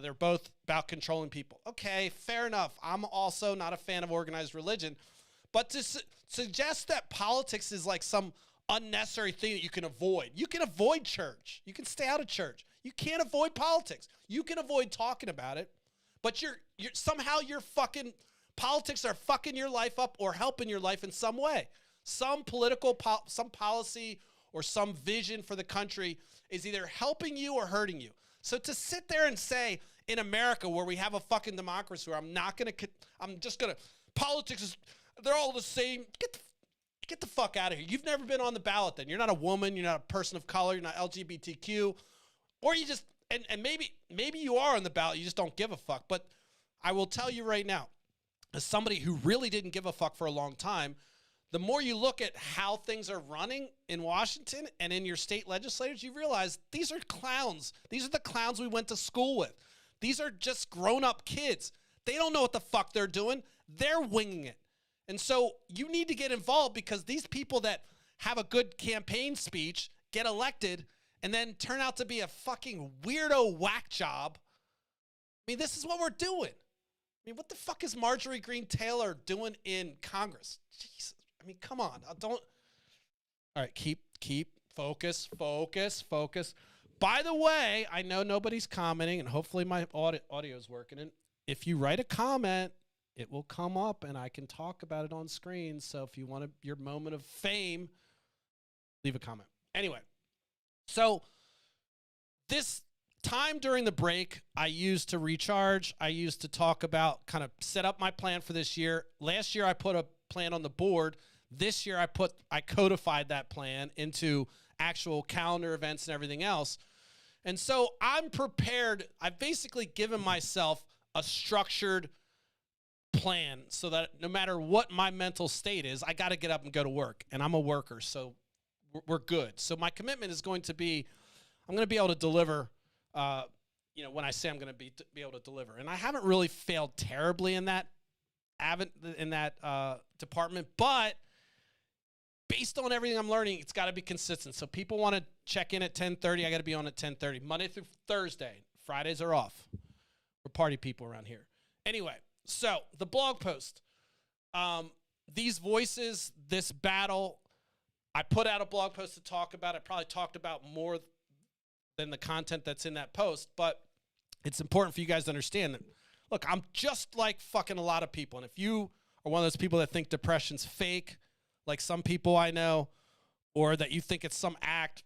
They're both about controlling people. Okay, fair enough. I'm also not a fan of organized religion. But to suggest that politics is like some unnecessary thing that you can avoid. You can avoid church. You can stay out of church. You can't avoid politics. You can avoid talking about it. But you're somehow your fucking politics are fucking your life up or helping your life in some way. Some some policy or some vision for the country is either helping you or hurting you. So to sit there and say, in America, where we have a fucking democracy, where politics they're all the same. Get the fuck out of here. You've never been on the ballot then. You're not a woman. You're not a person of color. You're not LGBTQ. Or you just, and maybe you are on the ballot. You just don't give a fuck. But I will tell you right now, as somebody who really didn't give a fuck for a long time, the more you look at how things are running in Washington and in your state legislators, you realize these are clowns. These are the clowns we went to school with. These are just grown-up kids. They don't know what the fuck they're doing. They're winging it. And so you need to get involved, because these people that have a good campaign speech get elected and then turn out to be a fucking weirdo whack job. I mean, this is what we're doing. I mean, what the fuck is Marjorie Greene Taylor doing in Congress? Jesus. I mean, come on. All right, keep focus. By the way, I know nobody's commenting, and hopefully my audio is working. And if you write a comment, it will come up, and I can talk about it on screen. So if you want your moment of fame, leave a comment. Anyway, so this time during the break, I used to recharge. I used to talk about, kind of set up my plan for this year. Last year, I put a plan on the board. This year, I codified that plan into actual calendar events and everything else. And so I'm prepared. I've basically given myself a structured plan so that no matter what my mental state is, I got to get up and go to work. And I'm a worker, so we're good. So my commitment is going to be, I'm going to be able to deliver, when I say I'm going to be able to deliver. And I haven't really failed terribly in that department, but based on everything I'm learning, it's got to be consistent. So people want to check in at 10:30. I got to be on at 10:30, Monday through Thursday. Fridays are off. We're party people around here. Anyway, so the blog post, these voices, this battle, I put out a blog post to talk about it. Probably talked about more than the content that's in that post, but it's important for you guys to understand that, look, I'm just like fucking a lot of people. And if you or one of those people that think depression's fake, like some people I know, or that you think it's some act,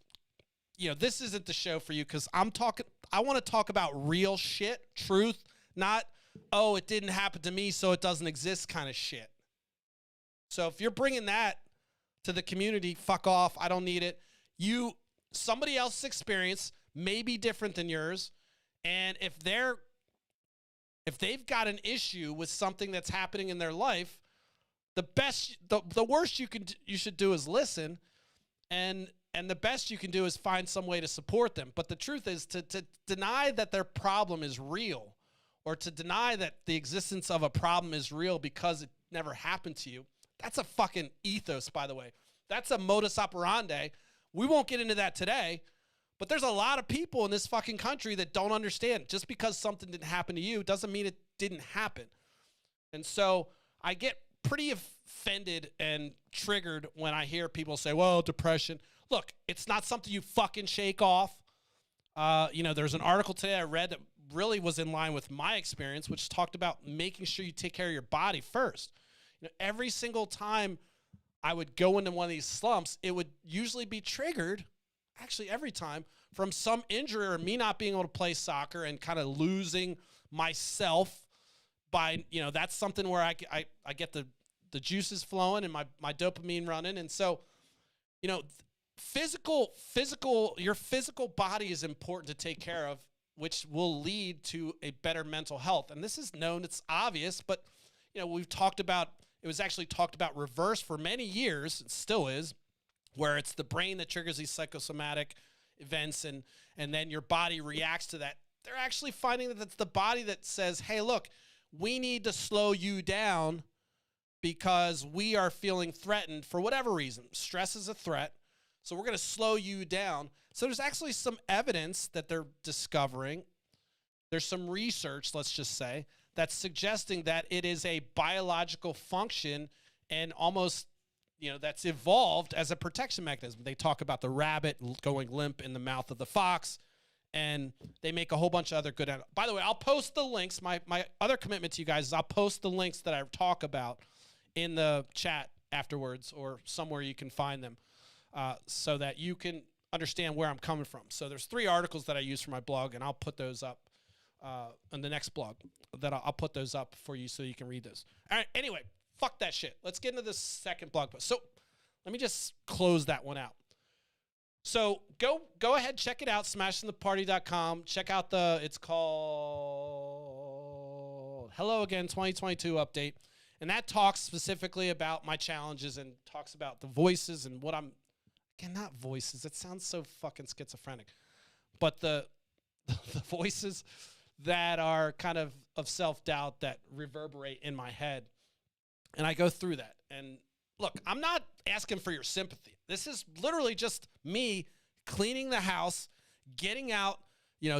this isn't the show for you, because I want to talk about real shit, truth, not, oh, it didn't happen to me, so it doesn't exist kind of shit. So if you're bringing that to the community, fuck off. I don't need it. Somebody else's experience may be different than yours, and if they've got an issue with something that's happening in their life, the worst you should do is listen, and the best you can do is find some way to support them. But the truth is, to deny that their problem is real, or to deny that the existence of a problem is real because it never happened to you, that's a fucking ethos, by the way. That's a modus operandi. We won't get into that today, but there's a lot of people in this fucking country that don't understand. Just because something didn't happen to you doesn't mean it didn't happen. And so I get pretty offended and triggered when I hear people say, well, depression. Look, it's not something you fucking shake off. There's an article today I read that really was in line with my experience, which talked about making sure you take care of your body first. Every single time I would go into one of these slumps, it would usually be triggered, actually every time, from some injury or me not being able to play soccer and kind of losing myself by, that's something where I get the juices flowing and my dopamine running. And so, your physical body is important to take care of, which will lead to a better mental health. And this is known, it's obvious, but, we've talked about, it was actually talked about reverse for many years, it still is, where it's the brain that triggers these psychosomatic events and then your body reacts to that. They're actually finding that it's the body that says, hey, look, we need to slow you down because we are feeling threatened for whatever reason. Stress is a threat, so we're going to slow you down. So there's actually some evidence that they're discovering. There's some research, let's just say, that's suggesting that it is a biological function and almost, that's evolved as a protection mechanism. They talk about the rabbit going limp in the mouth of the fox, and they make a whole bunch of other good. By the way, I'll post the links. My other commitment to you guys is I'll post the links that I talk about in the chat afterwards or somewhere you can find them so that you can understand where I'm coming from. So there's 3 articles that I use for my blog, and I'll put those up on the next blog. That I'll put those up for you so you can read those. All right, anyway, fuck that shit. Let's get into the second blog post. So let me just close that one out. So go ahead, check it out, smashingtheparty.com. Check out it's called Hello Again 2022 Update. And that talks specifically about my challenges and talks about the voices and what I'm, again, not voices. It sounds so fucking schizophrenic. But the voices that are kind of self-doubt that reverberate in my head. And I go through that. And look, I'm not asking for your sympathy. This is literally just me cleaning the house, getting out,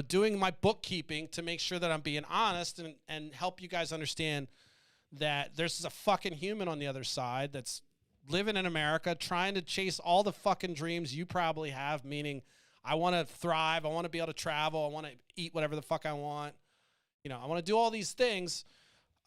doing my bookkeeping to make sure that I'm being honest and help you guys understand that there's a fucking human on the other side that's living in America, trying to chase all the fucking dreams you probably have, meaning I want to thrive, I want to be able to travel, I want to eat whatever the fuck I want. I want to do all these things.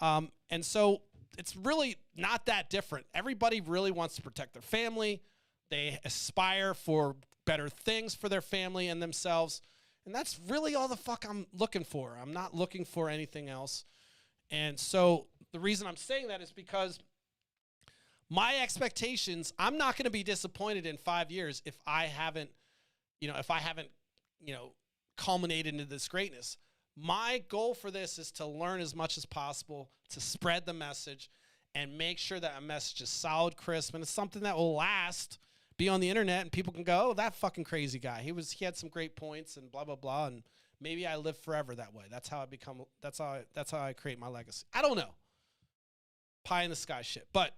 And so it's really not that different. Everybody really wants to protect their family. They aspire for better things for their family and themselves. And that's really all the fuck I'm looking for. I'm not looking for anything else. And so the reason I'm saying that is because my expectations, I'm not going to be disappointed in 5 years if I haven't culminated into this greatness. My goal for this is to learn as much as possible, to spread the message, and make sure that a message is solid, crisp, and it's something that will last, be on the internet, and people can go, oh, that fucking crazy guy. He had some great points and blah, blah, blah, and maybe I live forever that way. That's how I create my legacy. I don't know. Pie in the sky shit. But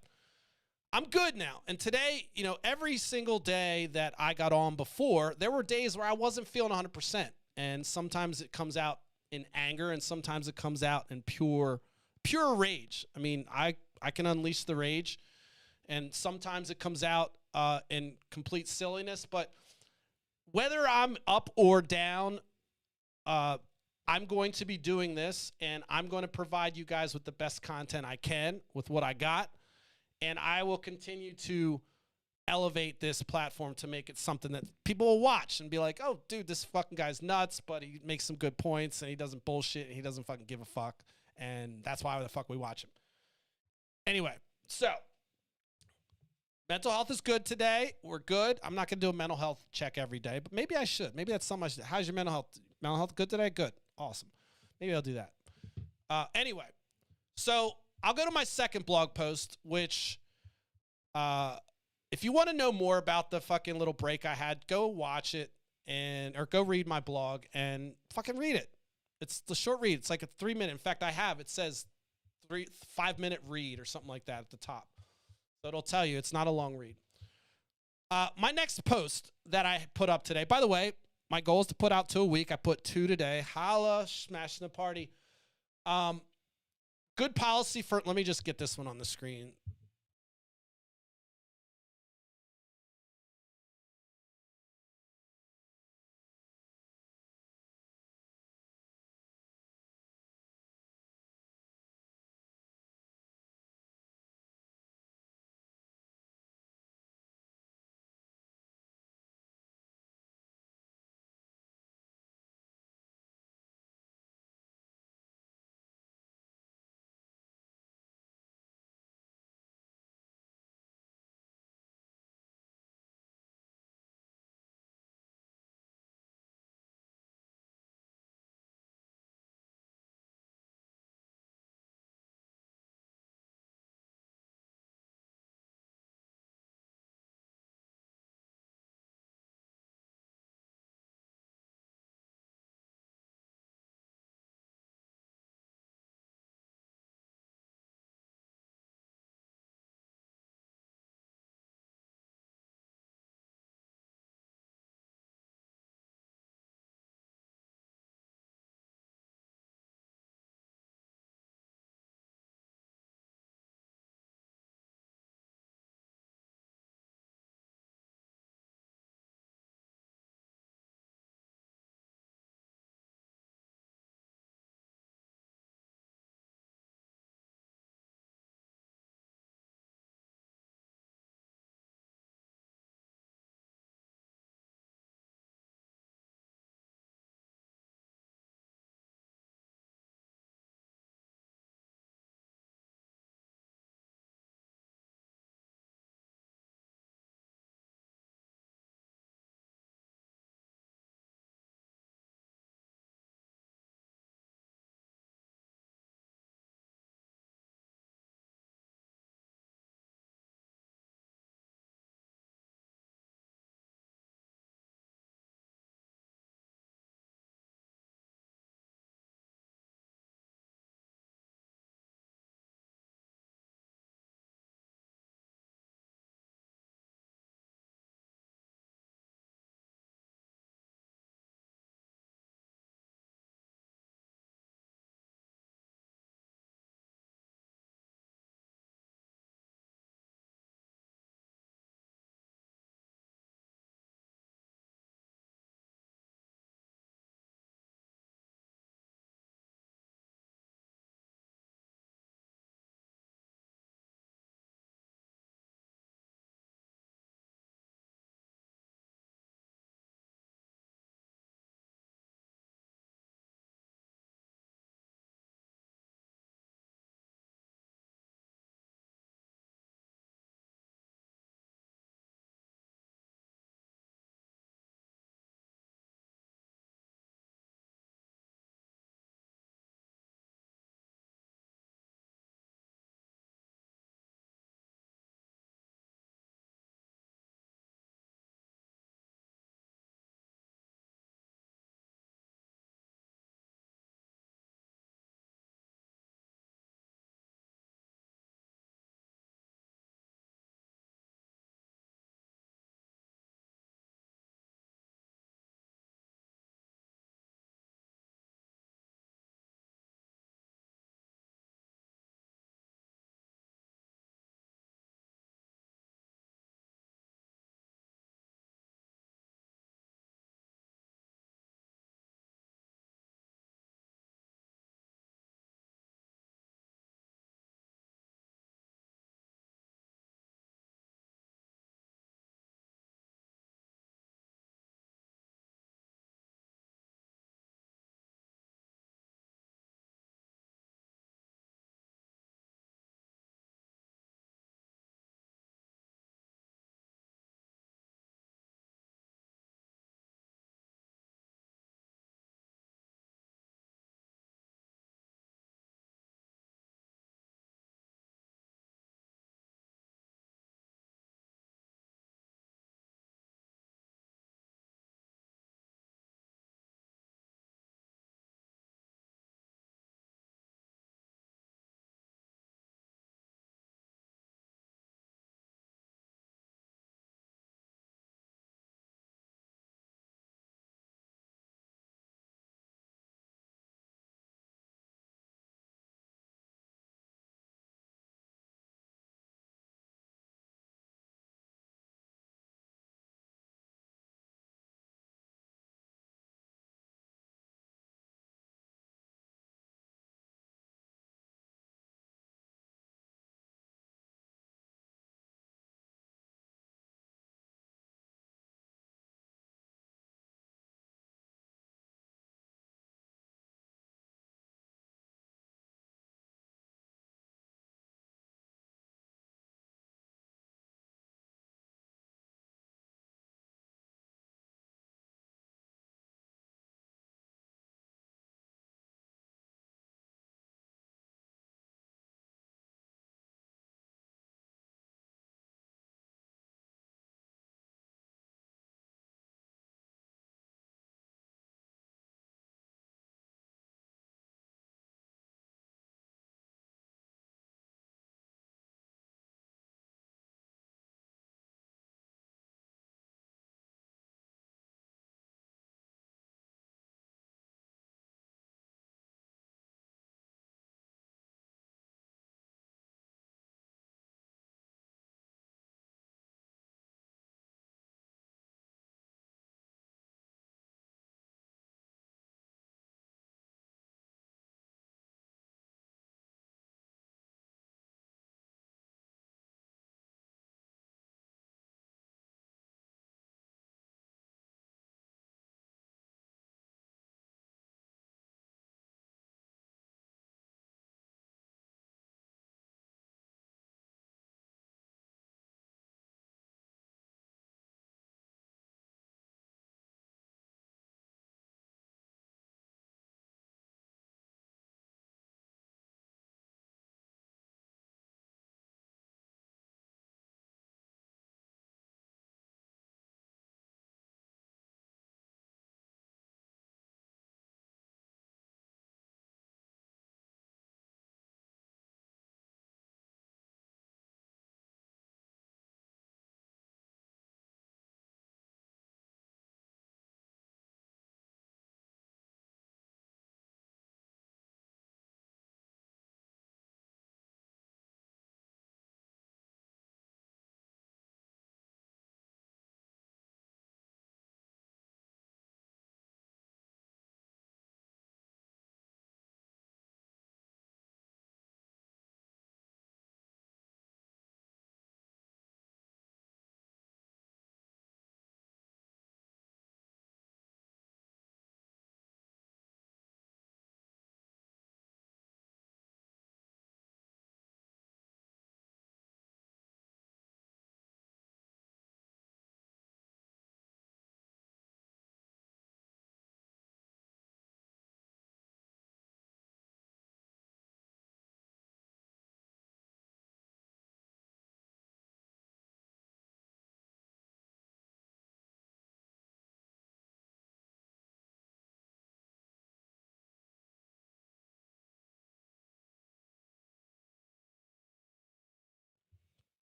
I'm good now. And today, every single day that I got on before, there were days where I wasn't feeling 100%. And sometimes it comes out in anger, and sometimes it comes out in pure rage. I mean, I can unleash the rage, and sometimes it comes out in complete silliness. But whether I'm up or down, I'm going to be doing this, and I'm going to provide you guys with the best content I can with what I got. And I will continue to elevate this platform to make it something that people will watch and be like, oh, dude, this fucking guy's nuts, but he makes some good points, and he doesn't bullshit, and he doesn't fucking give a fuck. And that's why the fuck we watch him. Anyway, so mental health is good today. We're good. I'm not going to do a mental health check every day, but maybe I should. Maybe that's something I should. How's your mental health? Mental health good today? Good. Awesome. Maybe I'll do that. Anyway, so I'll go to my second blog post, which if you want to know more about the fucking little break I had, go watch it or go read my blog and fucking read it. It's the short read. It's like a 3-minute. In fact, it says 5-minute read or something like that at the top. So it'll tell you it's not a long read. My next post that I put up today, by the way, my goal is to put out 2 a week. I put 2 today. Holla, smashing the party. Good policy for, let me just get this one on the screen.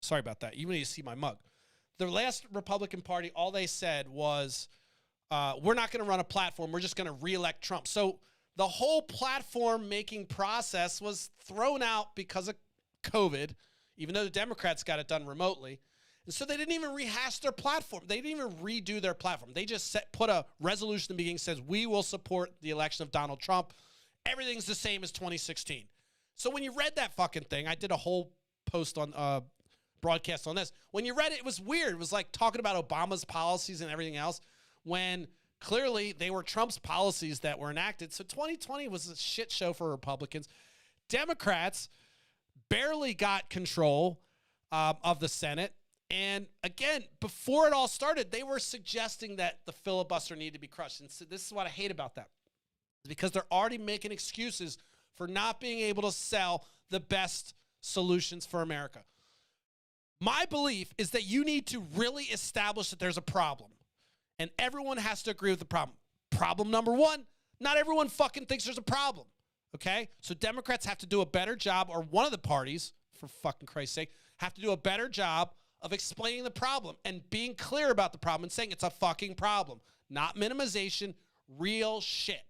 Sorry about that. You need to see my mug. The last Republican Party, all they said was, we're not going to run a platform. We're just going to reelect Trump. So the whole platform making process was thrown out because of COVID, even though the Democrats got it done remotely. And so they didn't even rehash their platform. They didn't even redo their platform. They just put a resolution in the beginning that says, we will support the election of Donald Trump. Everything's the same as 2016. So when you read that fucking thing, I did a whole post on broadcast on this. When you read it, it was weird. It was like talking about Obama's policies and everything else when clearly they were Trump's policies that were enacted. So 2020 was a shit show for Republicans. Democrats barely got control of the Senate. And again, before it all started, they were suggesting that the filibuster needed to be crushed. And so this is what I hate about that. Because they're already making excuses for not being able to sell the best solutions for America. My belief is that you need to really establish that there's a problem. And everyone has to agree with the problem. Problem number one, not everyone fucking thinks there's a problem. Okay? So Democrats have to do a better job, or one of the parties, for fucking Christ's sake, have to do a better job of explaining the problem and being clear about the problem and saying it's a fucking problem. Not minimization, real shit.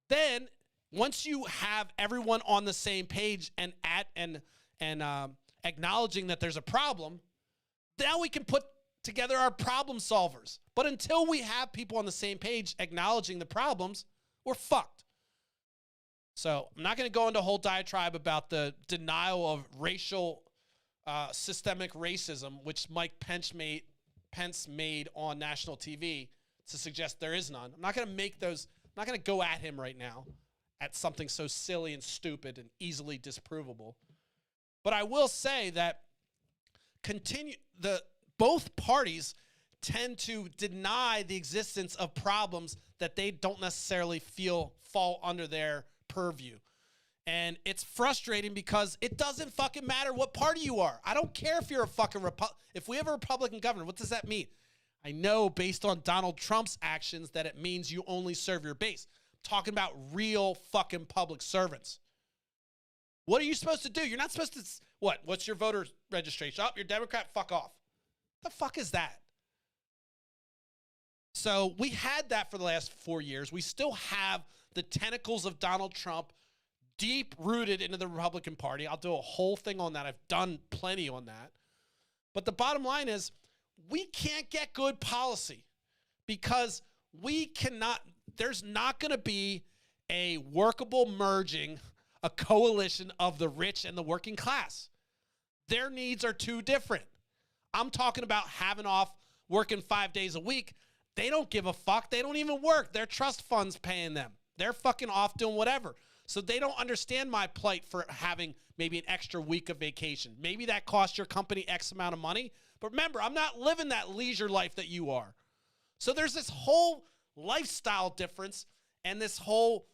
Then, once you have everyone on the same page and acknowledging that there's a problem, now we can put together our problem solvers. But until we have people on the same page acknowledging the problems, we're fucked. So I'm not going to go into a whole diatribe about the denial of racial systemic racism, which Mike Pence made on national TV to suggest there is none. I'm not going to make those. I'm not going to go at him right now at something so silly and stupid and easily disprovable. But I will say that both parties tend to deny the existence of problems that they don't necessarily feel fall under their purview. And it's frustrating because it doesn't fucking matter what party you are. I don't care if you're a fucking if we have a Republican governor, what does that mean? I know based on Donald Trump's actions that it means you only serve your base. I'm talking about real fucking public servants. What are you supposed to do? You're not supposed to, what? What's your voter registration? Oh, you're Democrat, fuck off. The fuck is that? So we had that for the last 4 years. We still have the tentacles of Donald Trump deep rooted into the Republican Party. I'll do a whole thing on that. I've done plenty on that. But the bottom line is we can't get good policy because we cannot, there's not going to be a workable merging, a coalition of the rich and the working class. Their needs are too different. I'm talking about having off working 5 days a week. They don't give a fuck. They don't even work. Their trust fund's paying them. They're fucking off doing whatever. So they don't understand my plight for having maybe an extra week of vacation. Maybe that costs your company X amount of money. But remember, I'm not living that leisure life that you are. So there's this whole lifestyle difference and this whole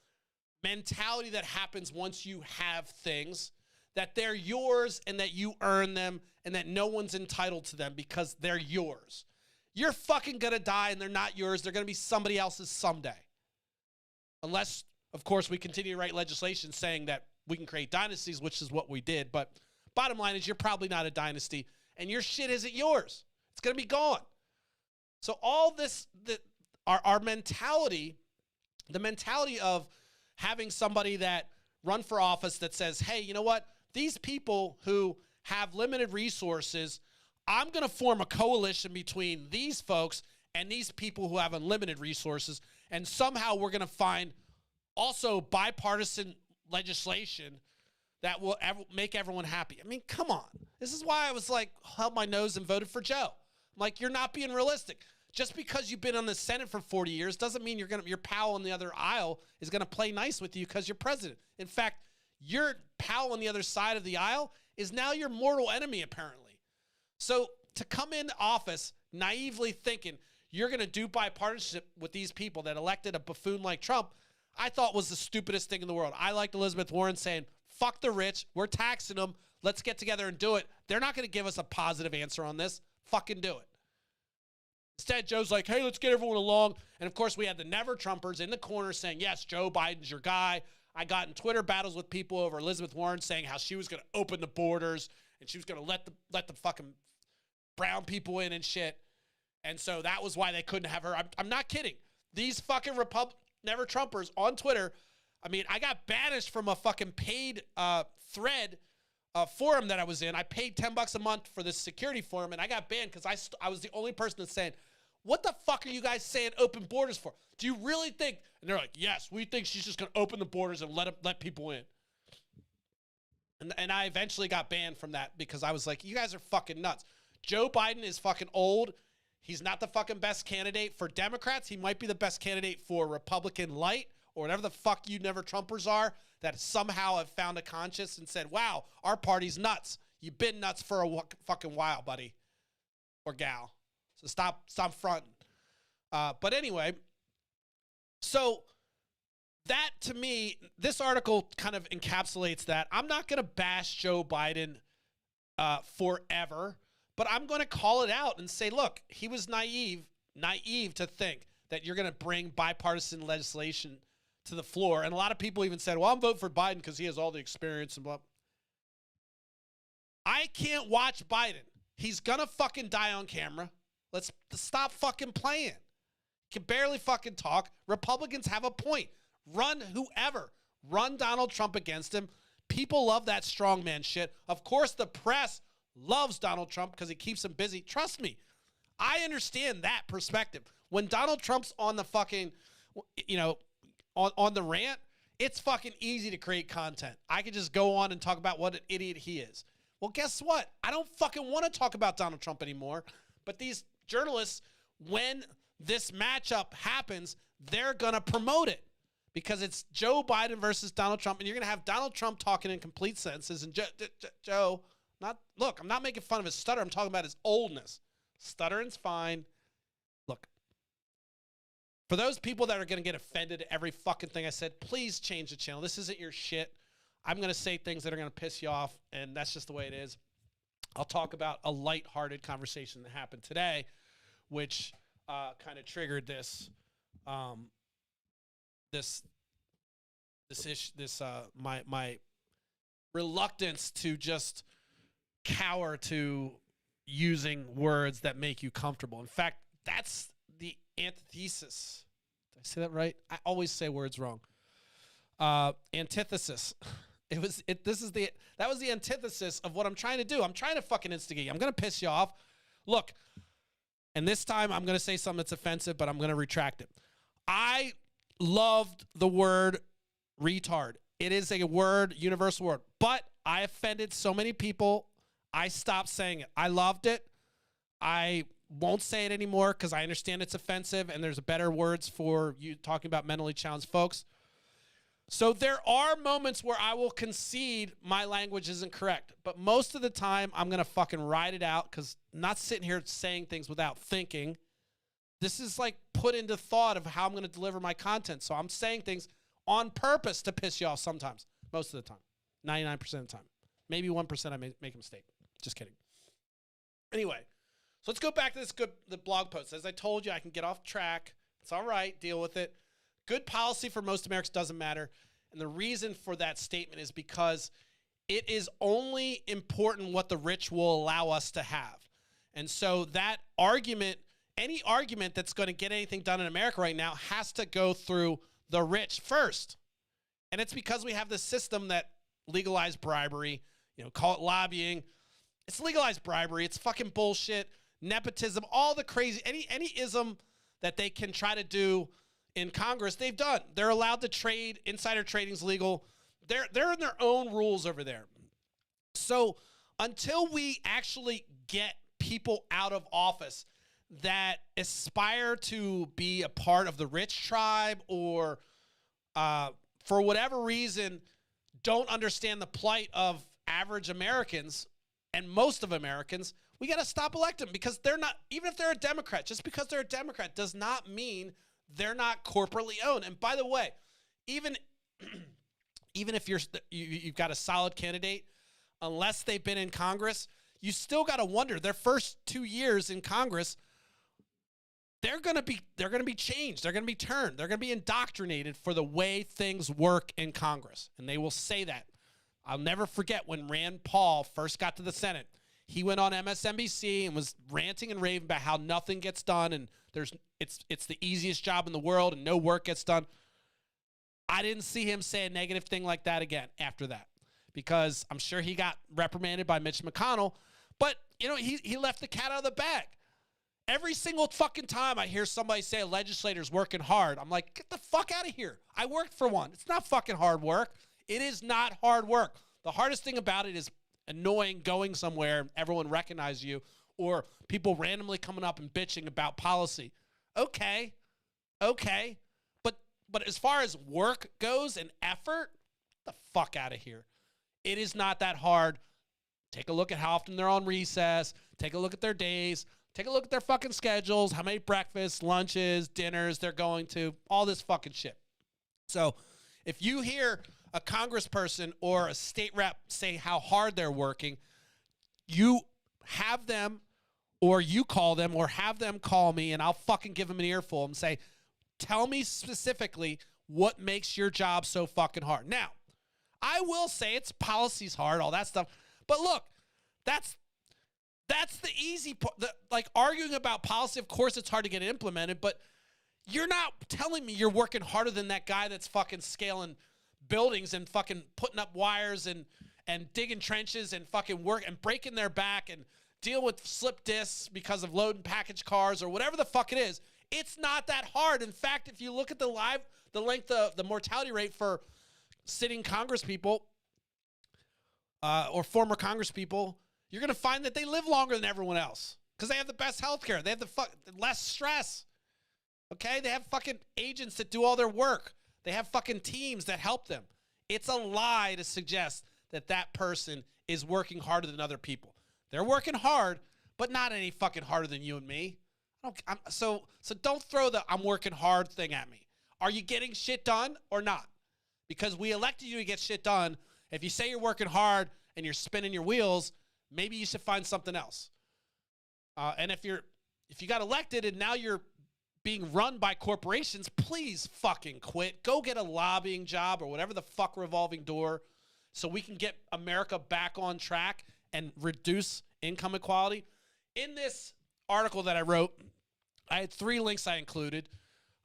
mentality that happens once you have things, that they're yours and that you earn them and that no one's entitled to them because they're yours. You're fucking gonna die and they're not yours. They're gonna be somebody else's someday. Unless, of course, we continue to write legislation saying that we can create dynasties, which is what we did. But bottom line is you're probably not a dynasty and your shit isn't yours. It's gonna be gone. So all this, our mentality, the mentality of having somebody that run for office that says, hey, you know what? These people who have limited resources, I'm going to form a coalition between these folks and these people who have unlimited resources, and somehow we're going to find also bipartisan legislation that will make everyone happy. I mean, come on. This is why I was like, held my nose and voted for Joe. I'm like, you're not being realistic. Just because you've been on the Senate for 40 years doesn't mean your pal on the other aisle is going to play nice with you because you're president. In fact, your pal on the other side of the aisle is now your mortal enemy, apparently. So to come into office naively thinking you're going to do bipartisanship with these people that elected a buffoon like Trump, I thought was the stupidest thing in the world. I liked Elizabeth Warren saying, fuck the rich, we're taxing them, let's get together and do it. They're not going to give us a positive answer on this. Fucking do it. Instead, Joe's like, hey, let's get everyone along. And, of course, we had the never-Trumpers in the corner saying, yes, Joe Biden's your guy. I got in Twitter battles with people over Elizabeth Warren saying how she was going to open the borders and she was going to let the fucking brown people in and shit. And so that was why they couldn't have her. I'm not kidding. These fucking Never Trumpers on Twitter. I mean, I got banished from a fucking paid thread forum that I was in. I paid $10 a month for this security forum, and I got banned because I was the only person that's saying, what the fuck are you guys saying open borders for? Do you really think? And they're like, yes, we think she's just going to open the borders and let people in. And I eventually got banned from that because I was like, you guys are fucking nuts. Joe Biden is fucking old. He's not the fucking best candidate for Democrats. He might be the best candidate for Republican light or whatever the fuck you Never Trumpers are that somehow have found a conscience and said, wow, our party's nuts. You've been nuts for a fucking while, buddy or gal. So stop fronting. But anyway, so that to me, this article kind of encapsulates that. I'm not going to bash Joe Biden forever. But I'm going to call it out and say, look, he was naive to think that you're going to bring bipartisan legislation to the floor. And a lot of people even said, well, I'm voting for Biden because he has all the experience and blah. I can't watch Biden. He's going to fucking die on camera. Let's stop fucking playing. He can barely fucking talk. Republicans have a point. Run whoever. Run Donald Trump against him. People love that strongman shit. Of course, the press loves Donald Trump because he keeps him busy. Trust me, I understand that perspective. When Donald Trump's on the fucking, on the rant, it's fucking easy to create content. I could just go on and talk about what an idiot he is. Well, guess what? I don't fucking want to talk about Donald Trump anymore. But these journalists, when this matchup happens, they're going to promote it because it's Joe Biden versus Donald Trump. And you're going to have Donald Trump talking in complete sentences. And Joe... Look, I'm not making fun of his stutter. I'm talking about his oldness. Stuttering's fine. Look, for those people that are going to get offended at every fucking thing I said, please change the channel. This isn't your shit. I'm going to say things that are going to piss you off, and that's just the way it is. I'll talk about a lighthearted conversation that happened today, which kind of triggered this my reluctance to just cower to using words that make you comfortable. In fact, that's the antithesis. Did I say that right? I always say words wrong. Antithesis. That was the antithesis of what I'm trying to do. I'm trying to fucking instigate. I'm going to piss you off. Look, and this time I'm going to say something that's offensive, but I'm going to retract it. I loved the word retard. It is a word, universal word, but I offended so many people. I stopped saying it. I loved it. I won't say it anymore because I understand it's offensive and there's better words for you talking about mentally challenged folks. So there are moments where I will concede my language isn't correct, but most of the time I'm going to fucking ride it out because I'm not sitting here saying things without thinking. This is like put into thought of how I'm going to deliver my content. So I'm saying things on purpose to piss you off sometimes, most of the time, 99% of the time. Maybe 1% I may make a mistake. Just kidding. Anyway, so let's go back to the blog post. As I told you, I can get off track. It's all right. Deal with it. Good policy for most Americans doesn't matter. And the reason for that statement is because it is only important what the rich will allow us to have. And so that argument, any argument that's going to get anything done in America right now has to go through the rich first. And it's because we have this system that legalized bribery, call it lobbying. It's legalized bribery. It's fucking bullshit. Nepotism, all the crazy, any ism that they can try to do in Congress, they've done. They're allowed to trade. Insider trading's legal. They're in their own rules over there. So until we actually get people out of office that aspire to be a part of the rich tribe or for whatever reason don't understand the plight of average Americans and most of Americans, we got to stop electing them because they're not, even if they're a Democrat, just because they're a Democrat does not mean they're not corporately owned. And by the way, even if you've got a solid candidate, unless they've been in Congress, you still got to wonder their first 2 years in Congress, they're going to be changed. They're going to be turned. They're going to be indoctrinated for the way things work in Congress. And they will say that. I'll never forget when Rand Paul first got to the Senate. He went on MSNBC and was ranting and raving about how nothing gets done and it's the easiest job in the world and no work gets done. I didn't see him say a negative thing like that again after that, because I'm sure he got reprimanded by Mitch McConnell. But, you know, he left the cat out of the bag. Every single fucking time I hear somebody say a legislator's working hard, I'm like, get the fuck out of here. I worked for one. It's not fucking hard work. It is not hard work. The hardest thing about it is annoying going somewhere and everyone recognize you, or people randomly coming up and bitching about policy. Okay. But as far as work goes and effort, get the fuck out of here. It is not that hard. Take a look at how often they're on recess. Take a look at their days. Take a look at their fucking schedules, how many breakfasts, lunches, dinners they're going to, all this fucking shit. So if you hear a congressperson or a state rep say how hard they're working, you have them, or you call them, or have them call me, and I'll fucking give them an earful and say, tell me specifically what makes your job so fucking hard. Now, I will say it's policy's hard, all that stuff. But look, that's the easy part. Like arguing about policy, of course it's hard to get it implemented, but you're not telling me you're working harder than that guy that's fucking scaling buildings and fucking putting up wires and digging trenches and fucking work and breaking their back and deal with slip discs because of loading package cars or whatever the fuck it is. It's not that hard. In fact, if you look at the length of the mortality rate for sitting congresspeople or former congresspeople, you're going to find that they live longer than everyone else because they have the best health care. They have less stress. Okay? They have fucking agents that do all their work. They have fucking teams that help them. It's a lie to suggest that that person is working harder than other people. They're working hard, but not any fucking harder than you and me. So don't throw the I'm working hard thing at me. Are you getting shit done or not? Because we elected you to get shit done. If you say you're working hard and you're spinning your wheels, maybe you should find something else. And if you got elected and now you're being run by corporations, please fucking quit. Go get a lobbying job or whatever the fuck, revolving door, so we can get America back on track and reduce income inequality. In this article that I wrote, I had 3 links I included,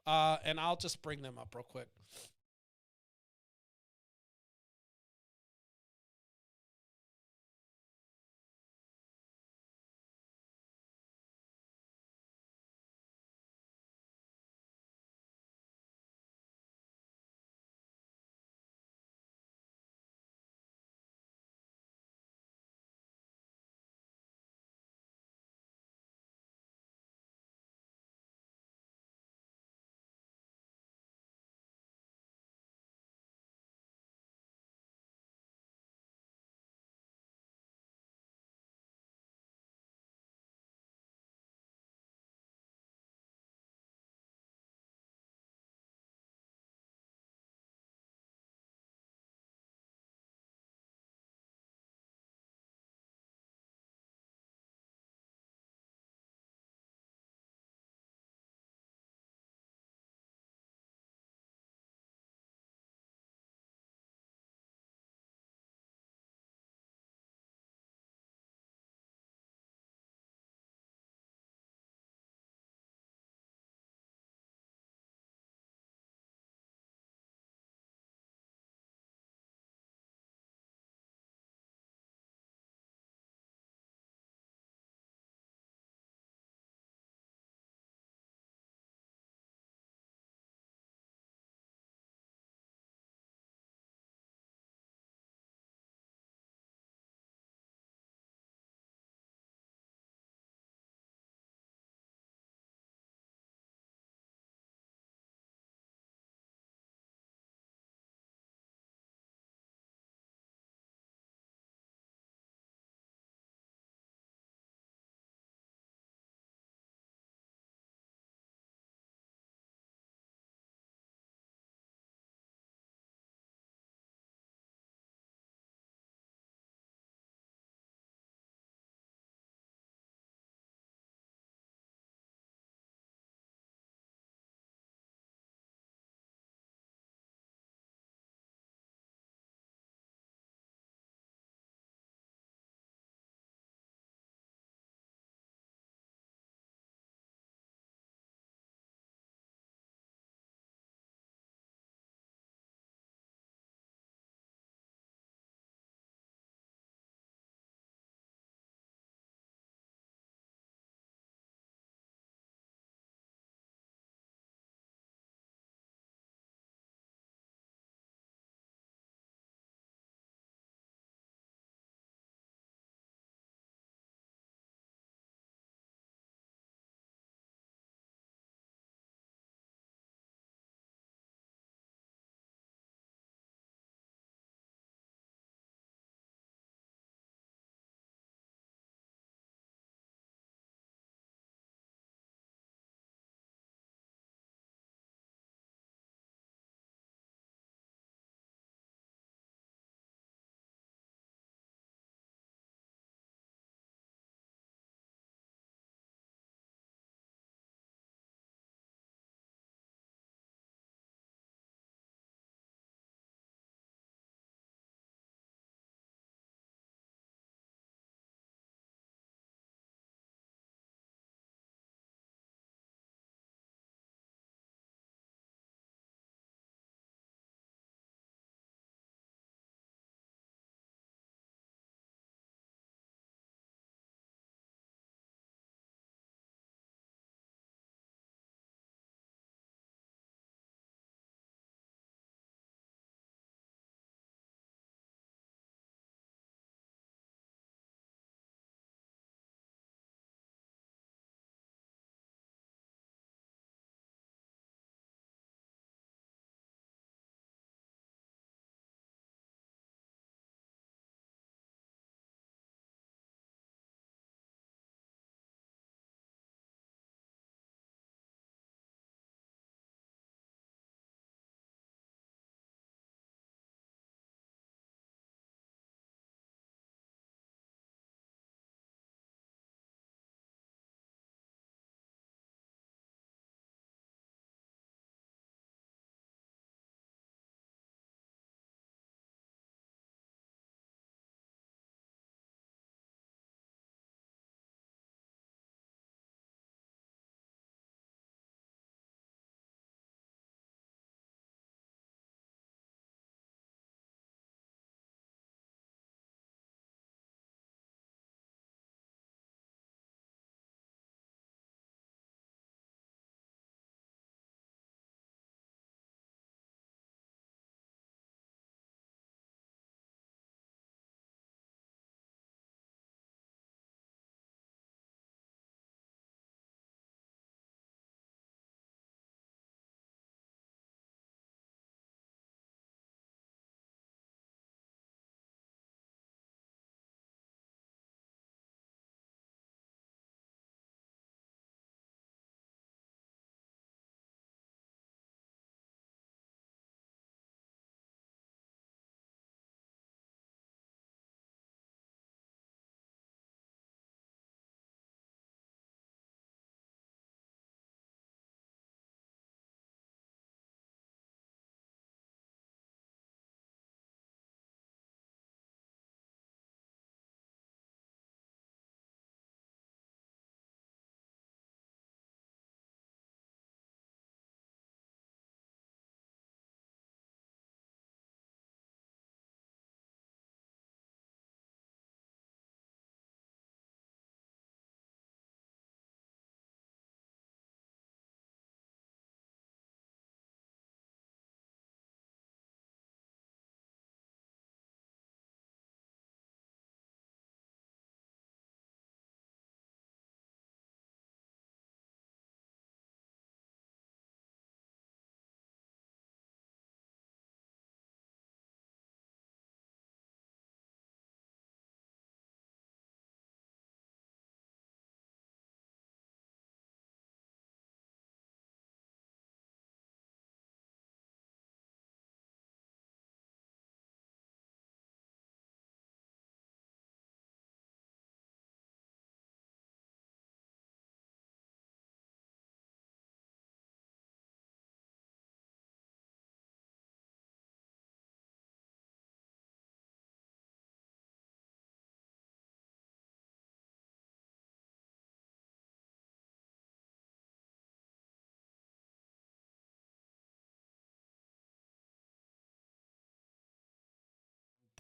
and I'll just bring them up real quick.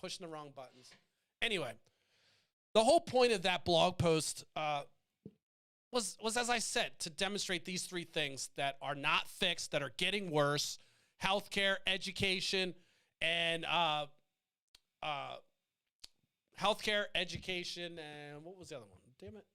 pushing the wrong buttons. Anyway, the whole point of that blog post was, as I said, to demonstrate these three things that are not fixed, that are getting worse: healthcare, education, and healthcare, education, and what was the other one? Damn it.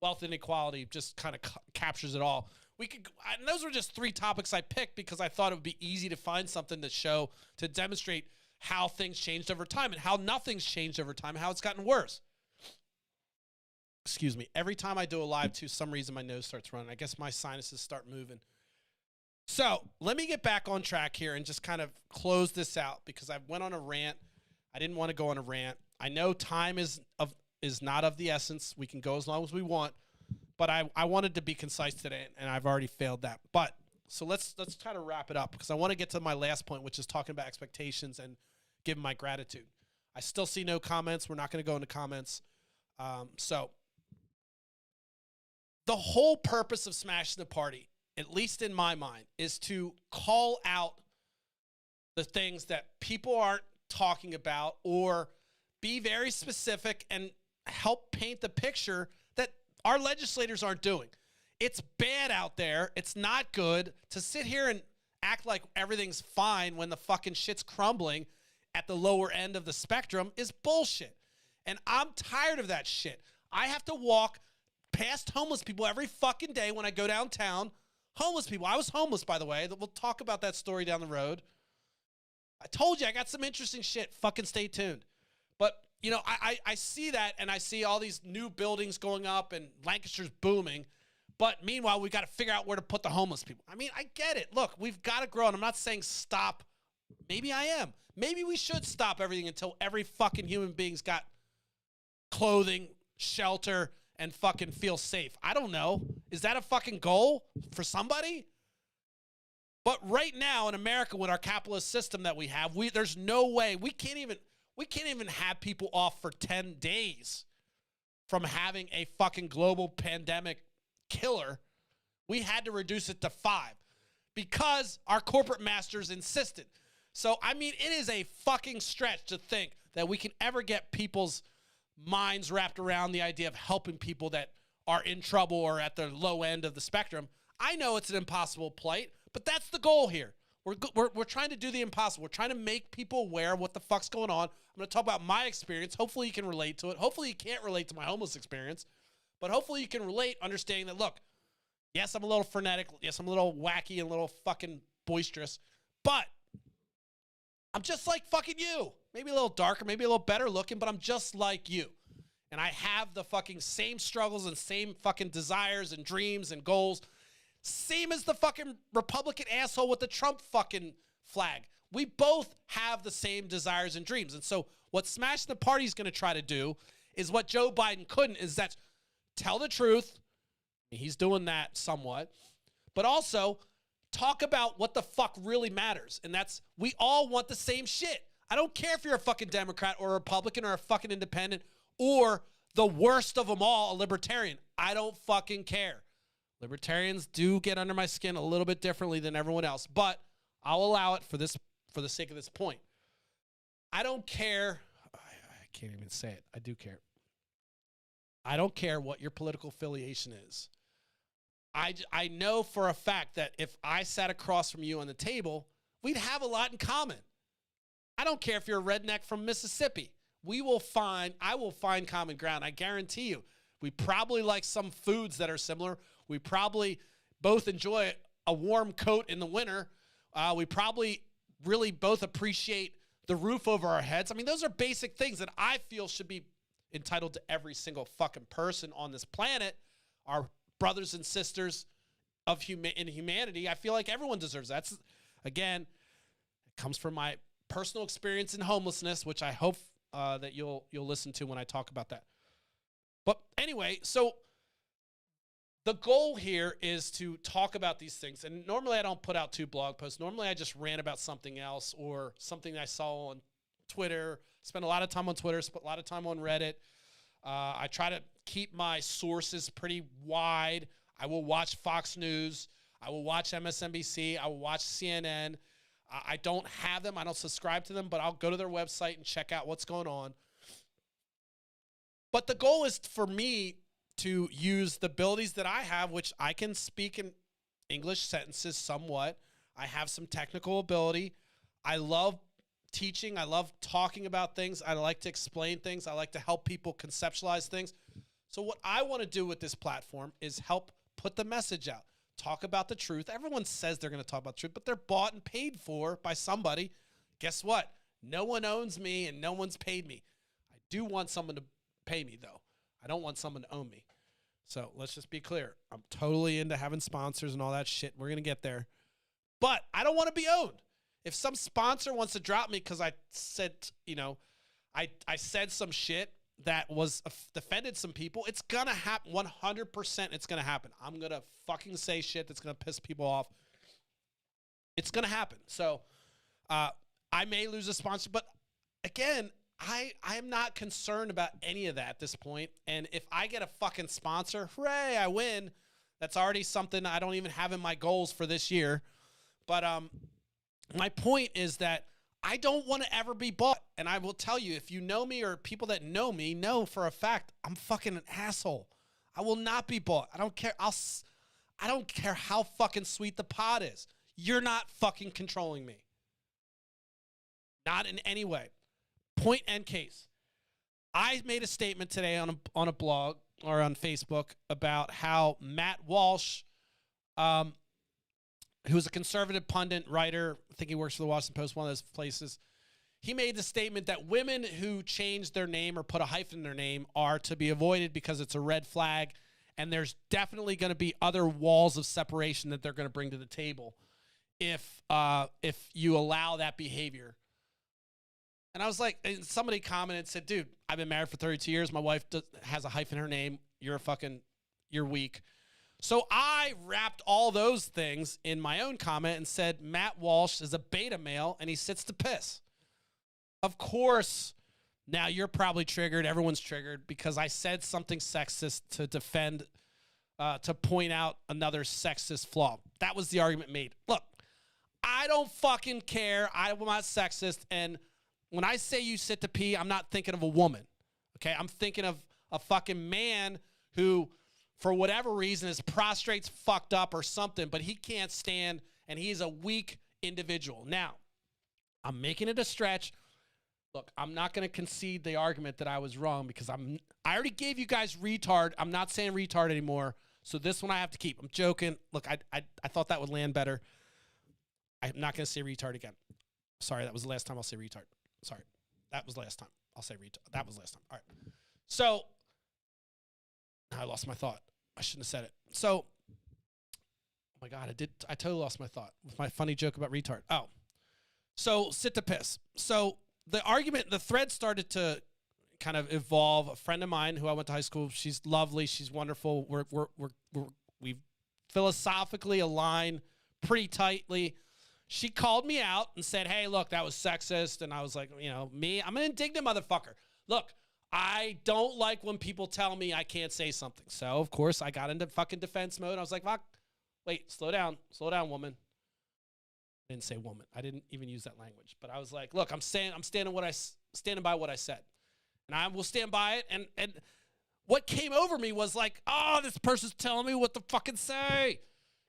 Wealth inequality just kind of captures it all. And those were just three topics I picked because I thought it would be easy to find something to demonstrate how things changed over time and how nothing's changed over time, how it's gotten worse. Excuse me. Every time I do a live, for some reason my nose starts running. I guess my sinuses start moving. So let me get back on track here and just kind of close this out because I went on a rant. I didn't want to go on a rant. I know time is not of the essence. We can go as long as we want, but I wanted to be concise today, and I've already failed that. But so let's try to wrap it up because I want to get to my last point, which is talking about expectations and giving my gratitude. I still see no comments. We're not going to go into comments. So the whole purpose of Smashing the Party, at least in my mind, is to call out the things that people aren't talking about or be very specific and help paint the picture that our legislators aren't doing. It's bad out there. It's not good to sit here and act like everything's fine when the fucking shit's crumbling at the lower end of the spectrum is bullshit. And I'm tired of that shit. I have to walk past homeless people every fucking day when I go downtown. Homeless people. I was homeless, by the way. We'll talk about that story down the road. I told you I got some interesting shit. Fucking stay tuned. But, you know, I see that, and I see all these new buildings going up and Lancaster's booming. But meanwhile, we got to figure out where to put the homeless people. I mean, I get it. Look, we've got to grow, and I'm not saying stop. Maybe I am. Maybe we should stop everything until every fucking human being's got clothing, shelter, and fucking feel safe. I don't know. Is that a fucking goal for somebody? But right now in America, with our capitalist system that we have, there's no way we can't even have people off for 10 days from having a fucking global pandemic killer. We had to reduce it to 5 because our corporate masters insisted. So, I mean, it is a fucking stretch to think that we can ever get people's minds wrapped around the idea of helping people that are in trouble or at the low end of the spectrum. I know it's an impossible plight, but that's the goal here. We're trying to do the impossible. We're trying to make people aware of what the fuck's going on. I'm going to talk about my experience. Hopefully you can relate to it. Hopefully you can't relate to my homeless experience, but hopefully you can relate, understanding that, look, yes, I'm a little frenetic. Yes, I'm a little wacky and a little fucking boisterous, but I'm just like fucking you. Maybe a little darker, maybe a little better looking, but I'm just like you. And I have the fucking same struggles and same fucking desires and dreams and goals. Same as the fucking Republican asshole with the Trump fucking flag. We both have the same desires and dreams. And so what Smashing the Party is going to try to do is what Joe Biden couldn't, is that tell the truth. He's doing that somewhat. But also talk about what the fuck really matters. And that's, we all want the same shit. I don't care if you're a fucking Democrat or a Republican or a fucking independent or the worst of them all, a libertarian. I don't fucking care. Libertarians do get under my skin a little bit differently than everyone else, but I'll allow it for the sake of this point. I don't care. I can't even say it. I do care. I don't care what your political affiliation is. I know for a fact that if I sat across from you on the table, we'd have a lot in common. I don't care if you're a redneck from Mississippi. I will find common ground. I guarantee you. We probably like some foods that are similar. We probably both enjoy a warm coat in the winter. We probably really both appreciate the roof over our heads. I mean, those are basic things that I feel should be entitled to every single fucking person on this planet. Our brothers and sisters in humanity. I feel like everyone deserves that. That's, again, it comes from my personal experience in homelessness, which I hope that you'll listen to when I talk about that. But anyway, so the goal here is to talk about these things. And normally I don't put out 2 blog posts. Normally I just rant about something else or something I saw on Twitter. Spend a lot of time on Twitter, spend a lot of time on Reddit. I try to keep my sources pretty wide. I will watch Fox News. I will watch MSNBC. I will watch CNN. I don't have them. I don't subscribe to them, but I'll go to their website and check out what's going on. But the goal is for me to use the abilities that I have, which I can speak in English sentences somewhat. I have some technical ability. I love teaching. I love talking about things. I like to explain things. I like to help people conceptualize things. So what I want to do with this platform is help put the message out. Talk about the truth. Everyone says they're going to talk about the truth, but they're bought and paid for by somebody. Guess what? No one owns me and no one's paid me. I do want someone to pay me, though. I don't want someone to own me. So let's just be clear. I'm totally into having sponsors and all that shit. We're going to get there. But I don't want to be owned. If some sponsor wants to drop me because I said, I said some shit that was offended some people, it's going to happen. 100% it's going to happen. I'm going to fucking say shit that's going to piss people off. It's going to happen. So I may lose a sponsor, but again, I am not concerned about any of that at this point. And if I get a fucking sponsor, hooray, I win. That's already something I don't even have in my goals for this year. But my point is that I don't want to ever be bought. And I will tell you, if you know me or people that know me know for a fact, I'm fucking an asshole. I will not be bought. I don't care. I don't care how fucking sweet the pot is. You're not fucking controlling me. Not in any way. Point and case. I made a statement today on a blog or on Facebook about how Matt Walsh, who's a conservative pundit, writer, I think he works for the Washington Post, one of those places. He made the statement that women who change their name or put a hyphen in their name are to be avoided because it's a red flag, and there's definitely going to be other walls of separation that they're going to bring to the table if you allow that behavior. And I was like, and somebody commented and said, dude, I've been married for 32 years. My wife has a hyphen in her name. You're weak. So I wrapped all those things in my own comment and said, Matt Walsh is a beta male and he sits to piss. Of course, now you're probably triggered. Everyone's triggered because I said something sexist to defend, to point out another sexist flaw. That was the argument made. Look, I don't fucking care. I'm not sexist. And when I say you sit to pee, I'm not thinking of a woman. Okay? I'm thinking of a fucking man who, for whatever reason, is prostrate's fucked up or something, but he can't stand, and he's a weak individual. Now, I'm making it a stretch. Look, I'm not going to concede the argument that I was wrong because I already gave you guys retard. I'm not saying retard anymore, so this one I have to keep. I'm joking. Look, I thought that would land better. I'm not going to say retard again. Sorry, that was the last time I'll say retard. Sorry, that was the last time I'll say retard. That was the last time. All right. So, I lost my thought. I shouldn't have said it. So, oh my God, I totally lost my thought with my funny joke about retard. Oh, so sit to piss. So the thread started to kind of evolve. A friend of mine who I went to high school, she's lovely. She's wonderful. We philosophically align pretty tightly. She called me out and said, hey, look, that was sexist. And I was like, I'm an indignant motherfucker. Look, I don't like when people tell me I can't say something. So, of course, I got into fucking defense mode. I was like, fuck, wait, slow down, woman. I didn't say woman. I didn't even use that language. But I was like, look, I'm standing by what I said. And I will stand by it. And what came over me was like, oh, this person's telling me what to fucking say.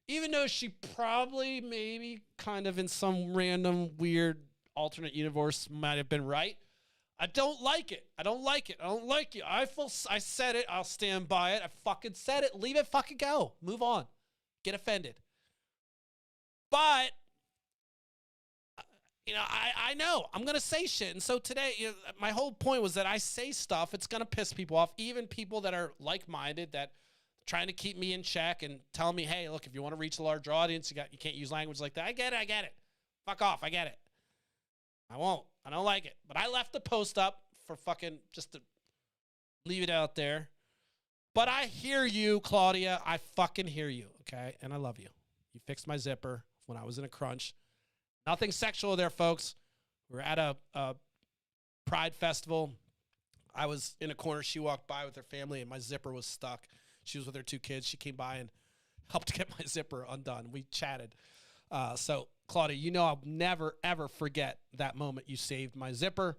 Even though she probably, maybe, kind of in some random, weird, alternate universe might have been right. I don't like it. I don't like you. I said it. I'll stand by it. I fucking said it. Leave it fucking go. Move on. Get offended. But, I know. I'm going to say shit. And so today, my whole point was that I say stuff. It's going to piss people off. Even people that are like-minded, that trying to keep me in check and telling me, hey, look, if you want to reach a larger audience, you can't use language like that. I get it. Fuck off. I get it. I won't. I don't like it. But I left the post up for fucking just to leave it out there. But I hear you, Claudia. I fucking hear you, okay? And I love you. You fixed my zipper when I was in a crunch. Nothing sexual there, folks. We're at a Pride festival. I was in a corner. She walked by with her family, and my zipper was stuck. She was with her 2 kids. She came by and helped get my zipper undone. We chatted. So Claudia, you know I'll never, ever forget that moment you saved my zipper.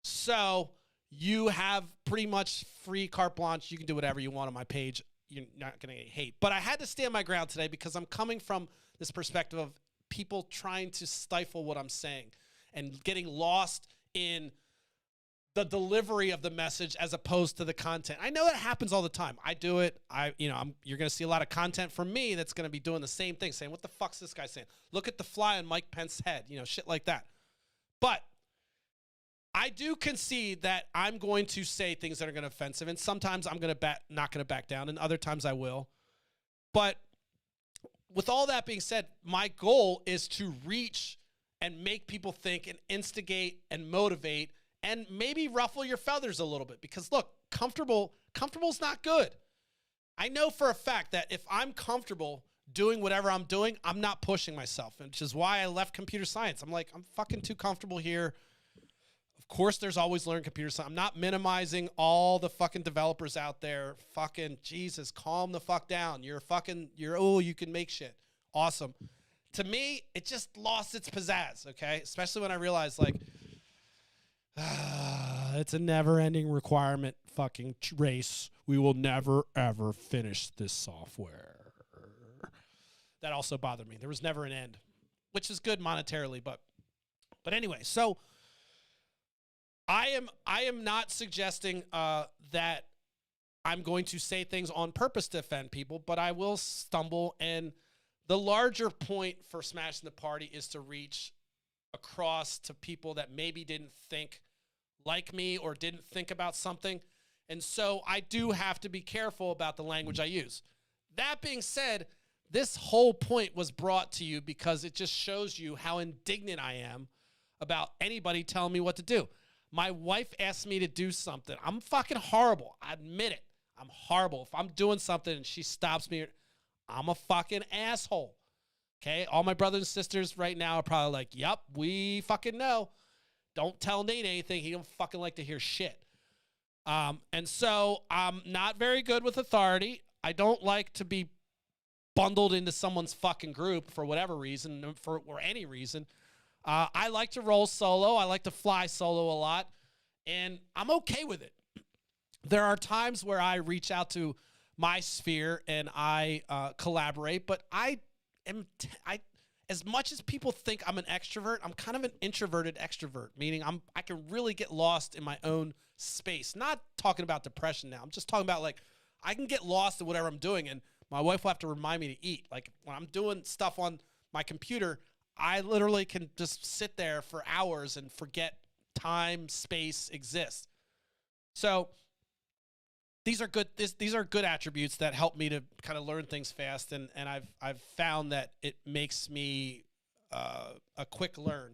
So you have pretty much free carte blanche. You can do whatever you want on my page. You're not going to get hate. But I had to stand my ground today because I'm coming from this perspective of people trying to stifle what I'm saying and getting lost in the delivery of the message as opposed to the content. I know that happens all the time. I do it. You're going to see a lot of content from me that's going to be doing the same thing, saying, what the fuck's this guy saying? Look at the fly on Mike Pence's head, shit like that. But I do concede that I'm going to say things that are going to be offensive, and sometimes I'm not going to back down, and other times I will. But with all that being said, my goal is to reach and make people think and instigate and motivate and maybe ruffle your feathers a little bit. Because look, comfortable's not good. I know for a fact that if I'm comfortable doing whatever I'm doing, I'm not pushing myself, which is why I left computer science. I'm like, I'm fucking too comfortable here. Of course, there's always learn computer science. I'm not minimizing all the fucking developers out there. Fucking Jesus, calm the fuck down. You can make shit. Awesome. To me, it just lost its pizzazz, okay? Especially when I realized, like, it's a never-ending requirement fucking race. We will never, ever finish this software. That also bothered me. There was never an end, which is good monetarily, but anyway, so I am not suggesting that I'm going to say things on purpose to offend people, but I will stumble, and the larger point for Smashing the Party is to reach across to people that maybe didn't think like me or didn't think about something. And so I do have to be careful about the language I use. That being said, this whole point was brought to you because it just shows you how indignant I am about anybody telling me what to do. My wife asked me to do something. I'm fucking horrible. I admit it. I'm horrible. If I'm doing something and she stops me, I'm a fucking asshole. Okay? All my brothers and sisters right now are probably like, yep, we fucking know. Don't tell Nate anything. He don't fucking like to hear shit. And so I'm not very good with authority. I don't like to be bundled into someone's fucking group for whatever reason, or any reason. I like to roll solo. I like to fly solo a lot, and I'm okay with it. There are times where I reach out to my sphere and I collaborate, but I as much as people think I'm an extrovert, I'm kind of an introverted extrovert, meaning I can really get lost in my own space. Not talking about depression now. I'm just talking about, like, I can get lost in whatever I'm doing, and my wife will have to remind me to eat. Like, when I'm doing stuff on my computer, I literally can just sit there for hours and forget time, space exists. So these are good attributes that help me to kind of learn things fast, and I've found that it makes me a quick learn,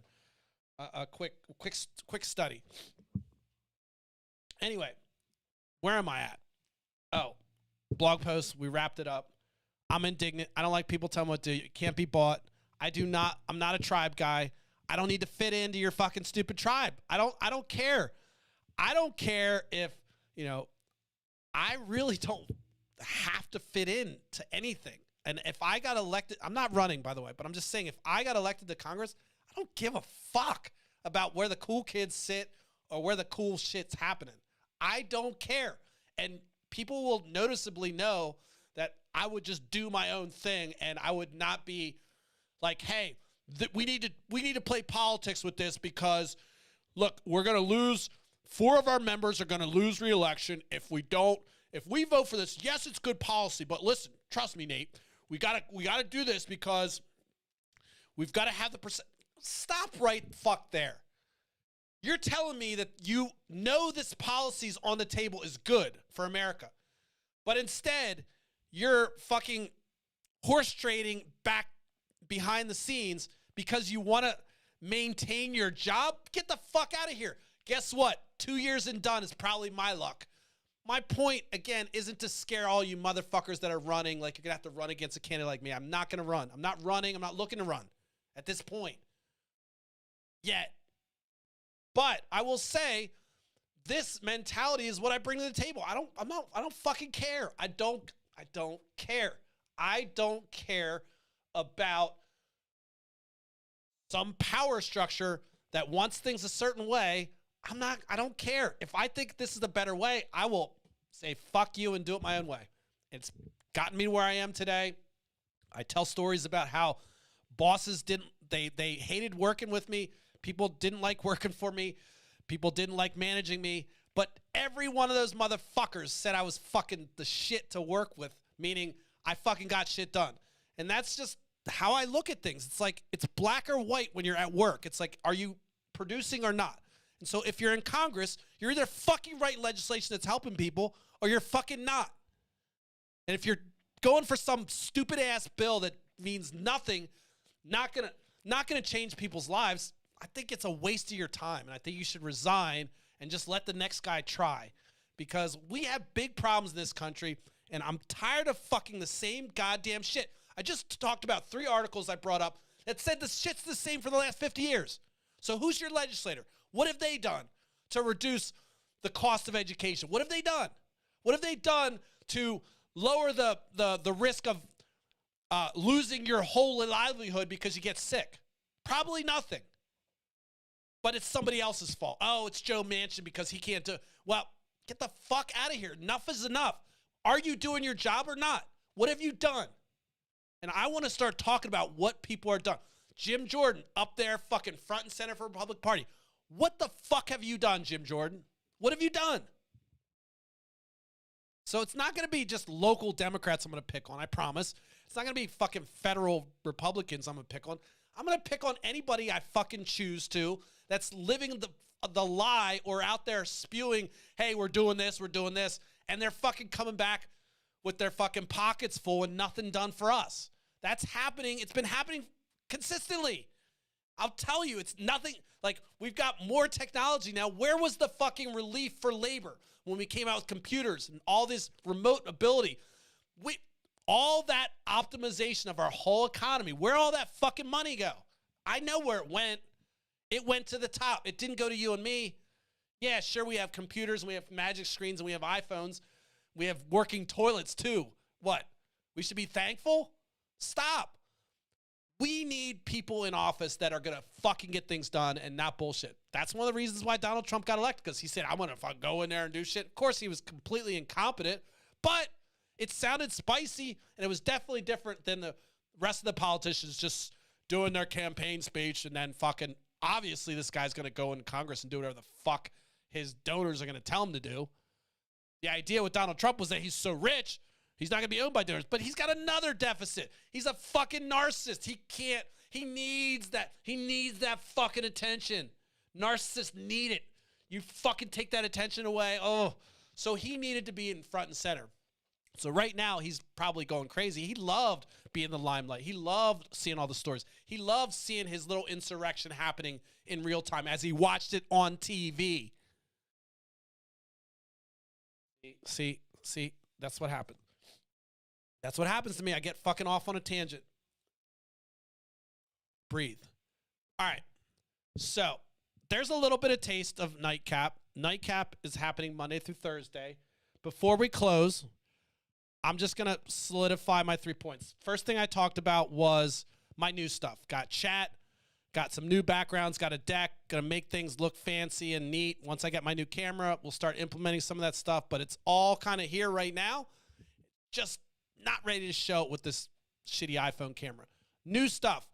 a quick study. Anyway, where am I at? Oh, blog post. We wrapped it up. I'm indignant. I don't like people telling me what to do. It can't be bought. I'm not a tribe guy. I don't need to fit into your fucking stupid tribe. I don't care. I don't care if, I really don't have to fit in to anything. And if I got elected, I'm not running, by the way, but I'm just saying, if I got elected to Congress, I don't give a fuck about where the cool kids sit or where the cool shit's happening. I don't care. And people will noticeably know that I would just do my own thing, and I would not be like, hey, we need to play politics with this because, look, we're going to lose. 4 of our members are going to lose re-election if we vote for this. Yes, it's good policy, but listen, trust me, Nate, we got to do this because we've got to have the percent. Stop right fuck there. You're telling me that you know this policy's on the table is good for America, but instead you're fucking horse trading back behind the scenes because you want to maintain your job? Get the fuck out of here. Guess what? 2 years and done is probably my luck. My point, again, isn't to scare all you motherfuckers that are running like you're going to have to run against a candidate like me. I'm not going to run. I'm not running. I'm not looking to run at this point yet. But I will say this mentality is what I bring to the table. I don't fucking care. I don't care. I don't care about some power structure that wants things a certain way. I don't care. If I think this is the better way, I will say fuck you and do it my own way. It's gotten me where I am today. I tell stories about how bosses they hated working with me. People didn't like working for me. People didn't like managing me. But every one of those motherfuckers said I was fucking the shit to work with, meaning I fucking got shit done. And that's just how I look at things. It's like, it's black or white when you're at work. It's like, are you producing or not? And so if you're in Congress, you're either fucking writing legislation that's helping people or you're fucking not. And if you're going for some stupid ass bill that means nothing, not gonna change people's lives, I think it's a waste of your time. And I think you should resign and just let the next guy try, because we have big problems in this country, and I'm tired of fucking the same goddamn shit. I just talked about 3 articles I brought up that said the shit's the same for the last 50 years. So who's your legislator? What have they done to reduce the cost of education? What have they done? What have they done to lower the risk of losing your whole livelihood because you get sick? Probably nothing. But it's somebody else's fault. Oh, it's Joe Manchin because he can't do it. Well, get the fuck out of here. Enough is enough. Are you doing your job or not? What have you done? And I want to start talking about what people are done. Jim Jordan up there fucking front and center for Republican Party. What the fuck have you done, Jim Jordan? What have you done? So it's not going to be just local Democrats I'm going to pick on, I promise. It's not going to be fucking federal Republicans I'm going to pick on. I'm going to pick on anybody I fucking choose to that's living the lie or out there spewing, hey, we're doing this, and they're fucking coming back with their fucking pockets full and nothing done for us. That's happening. It's been happening consistently. I'll tell you, it's nothing. Like, we've got more technology now. Where was the fucking relief for labor when we came out with computers and all this remote ability? All that optimization of our whole economy, where all that fucking money go? I know where it went. It went to the top. It didn't go to you and me. Yeah, sure, we have computers and we have magic screens and we have iPhones. We have working toilets too. What? We should be thankful? Stop. We need people in office that are going to fucking get things done and not bullshit. That's one of the reasons why Donald Trump got elected, because he said, I'm going to go in there and do shit. Of course, he was completely incompetent, but it sounded spicy, and it was definitely different than the rest of the politicians just doing their campaign speech and then fucking, obviously this guy's going to go in Congress and do whatever the fuck his donors are going to tell him to do. The idea with Donald Trump was that he's so rich, he's not going to be owned by donors, but he's got another deficit. He's a fucking narcissist. He needs that fucking attention. Narcissists need it. You fucking take that attention away. Oh, so he needed to be in front and center. So right now, he's probably going crazy. He loved being in the limelight. He loved seeing all the stories. He loved seeing his little insurrection happening in real time as he watched it on TV. See, that's what happened. That's what happens to me. I get fucking off on a tangent. Breathe. All right. So there's a little bit of taste of Nightcap. Nightcap is happening Monday through Thursday. Before we close, I'm just going to solidify my 3 points. First thing I talked about was my new stuff. Got chat, got some new backgrounds, got a deck, going to make things look fancy and neat. Once I get my new camera, we'll start implementing some of that stuff, but it's all kind of here right now. Just not ready to show it with this shitty iPhone camera. New stuff.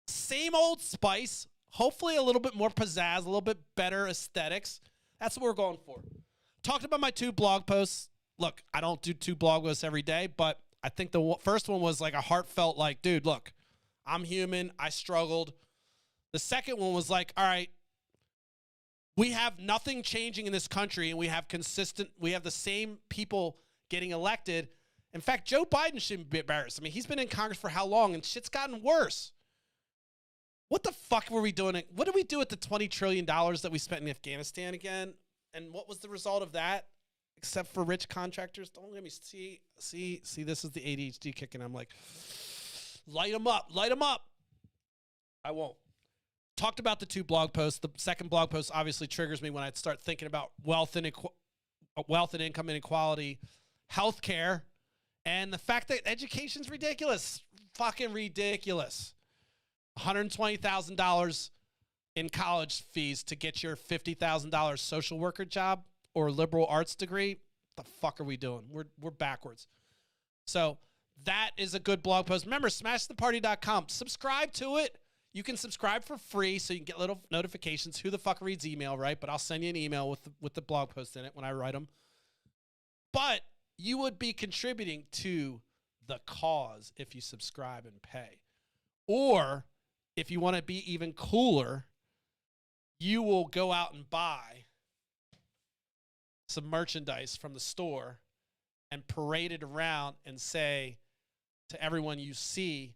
Same old spice. Hopefully a little bit more pizzazz, a little bit better aesthetics. That's what we're going for. Talked about my 2 blog posts. Look, I don't do 2 blog posts every day, but I think the first one was like a heartfelt, like, dude, look, I'm human. I struggled. The second one was like, all right, we have nothing changing in this country, and we have the same people getting elected. In fact, Joe Biden shouldn't be embarrassed. I mean, he's been in Congress for how long, and shit's gotten worse. What the fuck were we doing? What did we do with the $20 trillion that we spent in Afghanistan again? And what was the result of that? Except for rich contractors. Don't let me see, this is the ADHD kicking. I'm like, light them up. I won't. Talked about the 2 blog posts. The second blog post obviously triggers me when I start thinking about wealth and income inequality, healthcare, and the fact that education's ridiculous. Fucking ridiculous. $120,000 in college fees to get your $50,000 social worker job or liberal arts degree. The fuck are we doing? We're backwards. So that is a good blog post. Remember, smashtheparty.com. Subscribe to it. You can subscribe for free so you can get little notifications. Who the fuck reads email, right? But I'll send you an email with the blog post in it when I write them. But you would be contributing to the cause if you subscribe and pay. Or if you want to be even cooler, you will go out and buy some merchandise from the store and parade it around and say to everyone you see,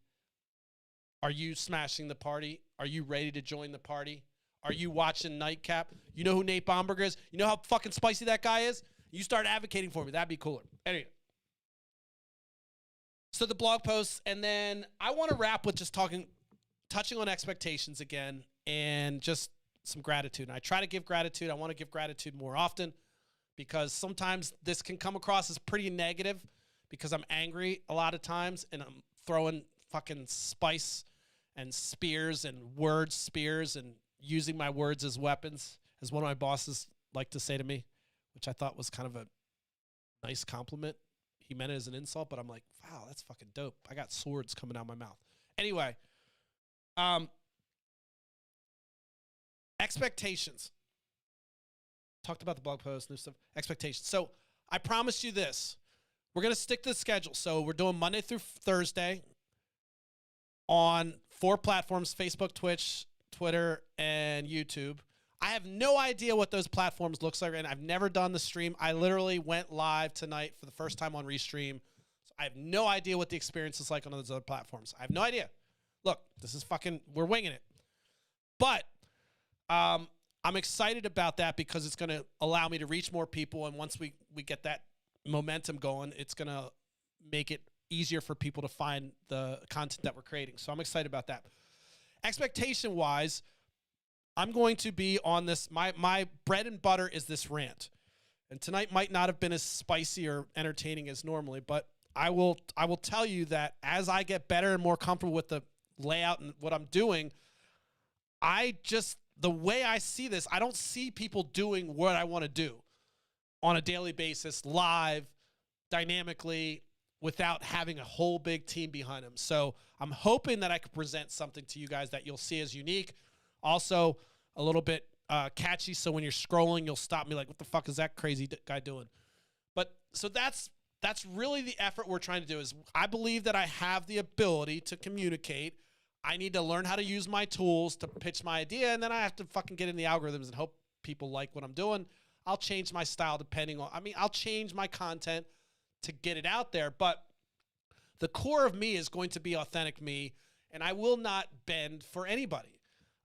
are you smashing the party? Are you ready to join the party? Are you watching Nightcap? You know who Nate Bomberger is? You know how fucking spicy that guy is? You start advocating for me. That'd be cooler. Anyway. So the blog posts, and then I want to wrap with just touching on expectations again and just some gratitude. And I try to give gratitude. I want to give gratitude more often because sometimes this can come across as pretty negative because I'm angry a lot of times and I'm throwing fucking spice and spears and word spears and using my words as weapons, as one of my bosses liked to say to me, which I thought was kind of a nice compliment. He meant it as an insult, but I'm like, wow, that's fucking dope. I got swords coming out of my mouth. Anyway, expectations. Talked about the blog post, new stuff. Expectations. So I promised you this. We're going to stick to the schedule. So we're doing Monday through Thursday on 4 platforms, Facebook, Twitch, Twitter, and YouTube. I have no idea what those platforms looks like, and I've never done the stream. I literally went live tonight for the first time on Restream. So I have no idea what the experience is like on those other platforms. I have no idea. Look, this is we're winging it. But I'm excited about that because it's going to allow me to reach more people, and once we get that momentum going, it's going to make it easier for people to find the content that we're creating. So I'm excited about that. Expectation-wise, I'm going to be on this. My bread and butter is this rant. And tonight might not have been as spicy or entertaining as normally, but I will tell you that as I get better and more comfortable with the layout and what I'm doing, the way I see this, I don't see people doing what I want to do on a daily basis, live, dynamically, without having a whole big team behind them. So I'm hoping that I can present something to you guys that you'll see as unique. Also, a little bit catchy, so when you're scrolling, you'll stop me like, what the fuck is that crazy guy doing? But so that's really the effort we're trying to do is I believe that I have the ability to communicate. I need to learn how to use my tools to pitch my idea, and then I have to fucking get in the algorithms and hope people like what I'm doing. I'll change my style I'll change my content to get it out there, but the core of me is going to be authentic me, and I will not bend for anybody.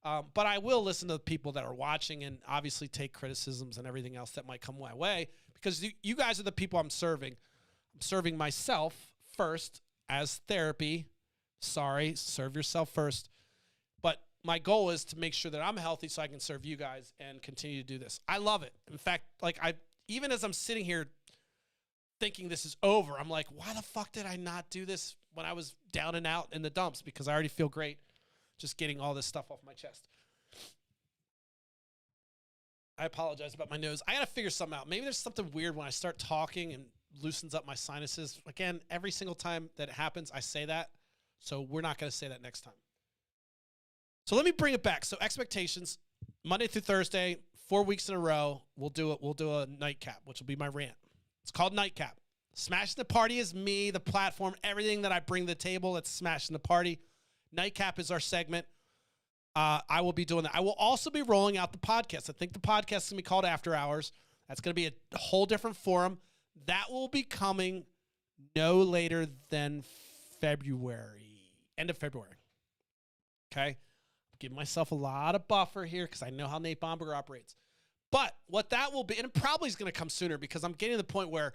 But I will listen to the people that are watching and obviously take criticisms and everything else that might come my way because you guys are the people I'm serving. I'm serving myself first as therapy. Sorry, serve yourself first. But my goal is to make sure that I'm healthy so I can serve you guys and continue to do this. I love it. In fact, even as I'm sitting here thinking this is over, I'm like, why the fuck did I not do this when I was down and out in the dumps? Because I already feel great just getting all this stuff off my chest. I apologize about my nose. I got to figure something out. Maybe there's something weird when I start talking and loosens up my sinuses. Again, every single time that it happens, I say that. So we're not going to say that next time. So let me bring it back. So expectations, Monday through Thursday, 4 weeks in a row, we'll do a nightcap, which will be my rant. It's called Nightcap. Smashing the Party is me, the platform, everything that I bring to the table, it's Smashing the Party. Nightcap is our segment. I will be doing that. I will also be rolling out the podcast. I think the podcast is going to be called After Hours. That's going to be a whole different forum. That will be coming no later than February, end of February. Okay? I'm giving myself a lot of buffer here because I know how Nate Bomberger operates. But what that will be, and it probably is going to come sooner because I'm getting to the point where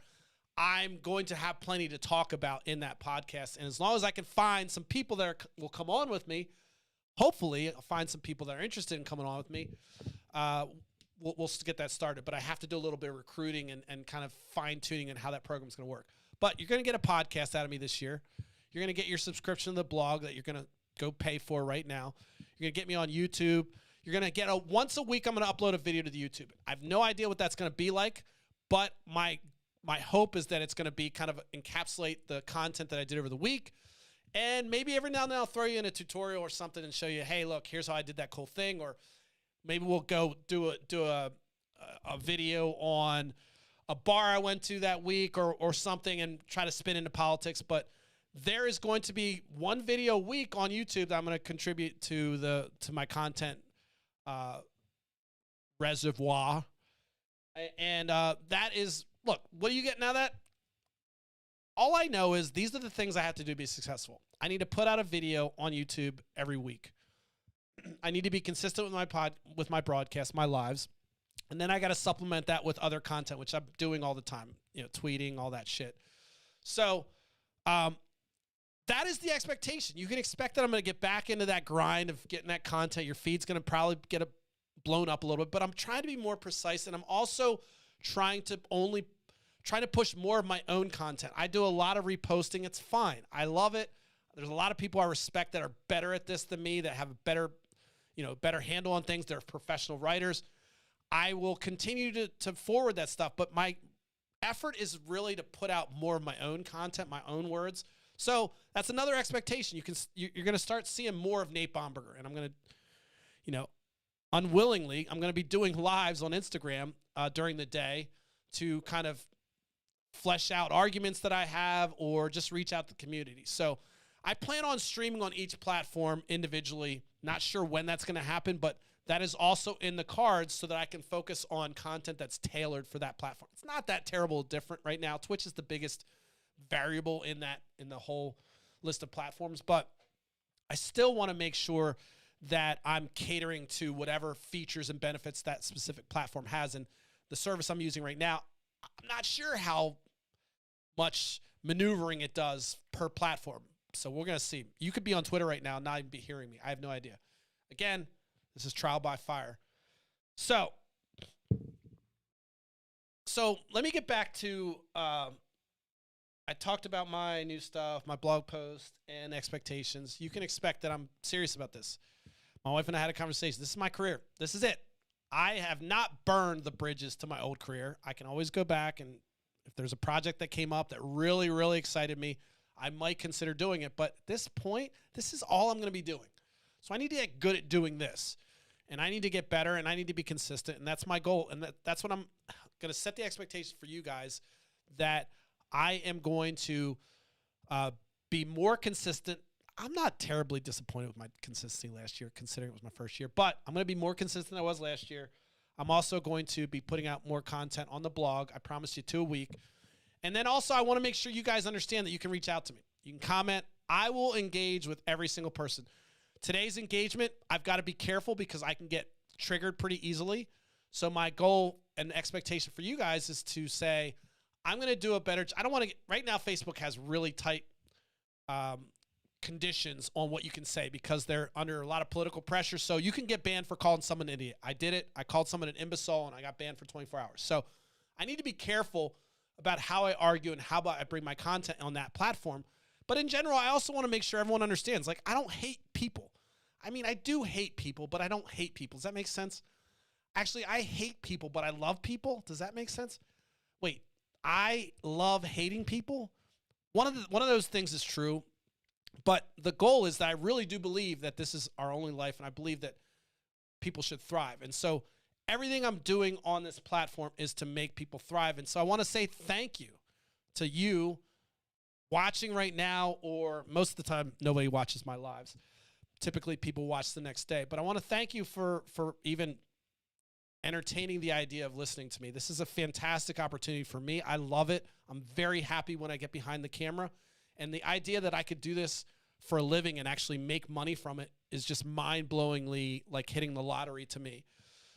I'm going to have plenty to talk about in that podcast. And as long as I can find some people that will come on with me, hopefully I'll find some people that are interested in coming on with me. We'll get that started. But I have to do a little bit of recruiting and kind of fine-tuning and how that program's going to work. But you're going to get a podcast out of me this year. You're going to get your subscription to the blog that you're going to go pay for right now. You're going to get me on YouTube. You're going to get once a week, I'm going to upload a video to the YouTube. I have no idea what that's going to be like, but my hope is that it's going to be kind of encapsulate the content that I did over the week. And maybe every now and then I'll throw you in a tutorial or something and show you, hey, look, here's how I did that cool thing. Or maybe we'll go do a video on a bar I went to that week or something and try to spin into politics. But there is going to be one video a week on YouTube that I'm going to contribute to my content reservoir. And that is, look, what are you getting out of that? All I know is these are the things I have to do to be successful. I need to put out a video on YouTube every week. I need to be consistent with my broadcast, my lives. And then I got to supplement that with other content, which I'm doing all the time, tweeting, all that shit. So that is the expectation. You can expect that I'm going to get back into that grind of getting that content. Your feed's going to probably get blown up a little bit, but I'm trying to be more precise, and I'm also trying to push more of my own content. I do a lot of reposting. It's fine. I love it. There's a lot of people I respect that are better at this than me, that have a better handle on things. They're professional writers. I will continue to forward that stuff, but my effort is really to put out more of my own content, my own words. So that's another expectation. You're going to start seeing more of Nate Bomberger, and I'm going to, unwillingly, I'm going to be doing lives on Instagram during the day to kind of flesh out arguments that I have or just reach out to the community. So I plan on streaming on each platform individually. Not sure when that's going to happen, but that is also in the cards so that I can focus on content that's tailored for that platform. It's not that terrible different right now. Twitch is the biggest variable in the whole list of platforms, but I still want to make sure that I'm catering to whatever features and benefits that specific platform has. And the service I'm using right now, I'm not sure how much maneuvering it does per platform. So we're going to see. You could be on Twitter right now and not even be hearing me. I have no idea. Again, this is trial by fire. So let me get back to, I talked about my new stuff, my blog post, and expectations. You can expect that I'm serious about this. My wife and I had a conversation. This is my career. This is it. I have not burned the bridges to my old career. I can always go back, and if there's a project that came up that really, really excited me, I might consider doing it. But at this point, this is all I'm going to be doing. So I need to get good at doing this, and I need to get better, and I need to be consistent, and that's my goal. And that's what I'm going to set the expectation for you guys, that I am going to be more consistent. I'm not terribly disappointed with my consistency last year, considering it was my first year, but I'm going to be more consistent than I was last year. I'm also going to be putting out more content on the blog. I promise you 2 a week. And then also I want to make sure you guys understand that you can reach out to me. You can comment. I will engage with every single person. Today's engagement, I've got to be careful because I can get triggered pretty easily. So my goal and expectation for you guys is to say, I'm going to do a better, I don't want to, right now Facebook has really tight conditions on what you can say because they're under a lot of political pressure. So you can get banned for calling someone an idiot. I did it. I called someone an imbecile and I got banned for 24 hours. So I need to be careful about how I argue and how I bring my content on that platform. But in general, I also want to make sure everyone understands, like, I don't hate people. I mean, I do hate people, but I don't hate people. Does that make sense? Actually, I hate people, but I love people. Does that make sense? Wait, I love hating people? One of those things is true. But the goal is that I really do believe that this is our only life, and I believe that people should thrive. And so everything I'm doing on this platform is to make people thrive. And so I want to say thank you to you watching right now, or most of the time, nobody watches my lives. Typically, people watch the next day. But I want to thank you for even entertaining the idea of listening to me. This is a fantastic opportunity for me. I love it. I'm very happy when I get behind the camera. And the idea that I could do this for a living and actually make money from it is just mind-blowingly like hitting the lottery to me.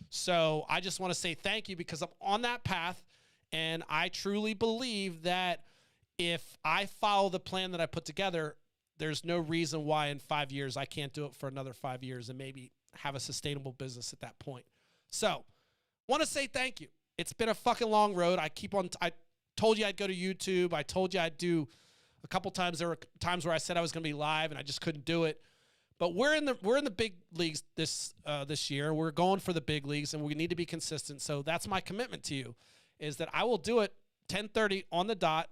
So I just want to say thank you because I'm on that path, and I truly believe that if I follow the plan that I put together, there's no reason why in 5 years I can't do it for another 5 years and maybe have a sustainable business at that point. So want to say thank you. It's been a fucking long road. I told you I'd go to YouTube. I told you I'd do a couple times. There were times where I said I was going to be live and I just couldn't do it. But we're in the big leagues this year. We're going for the big leagues, and we need to be consistent. So that's my commitment to you, is that I will do it 10:30 on the dot,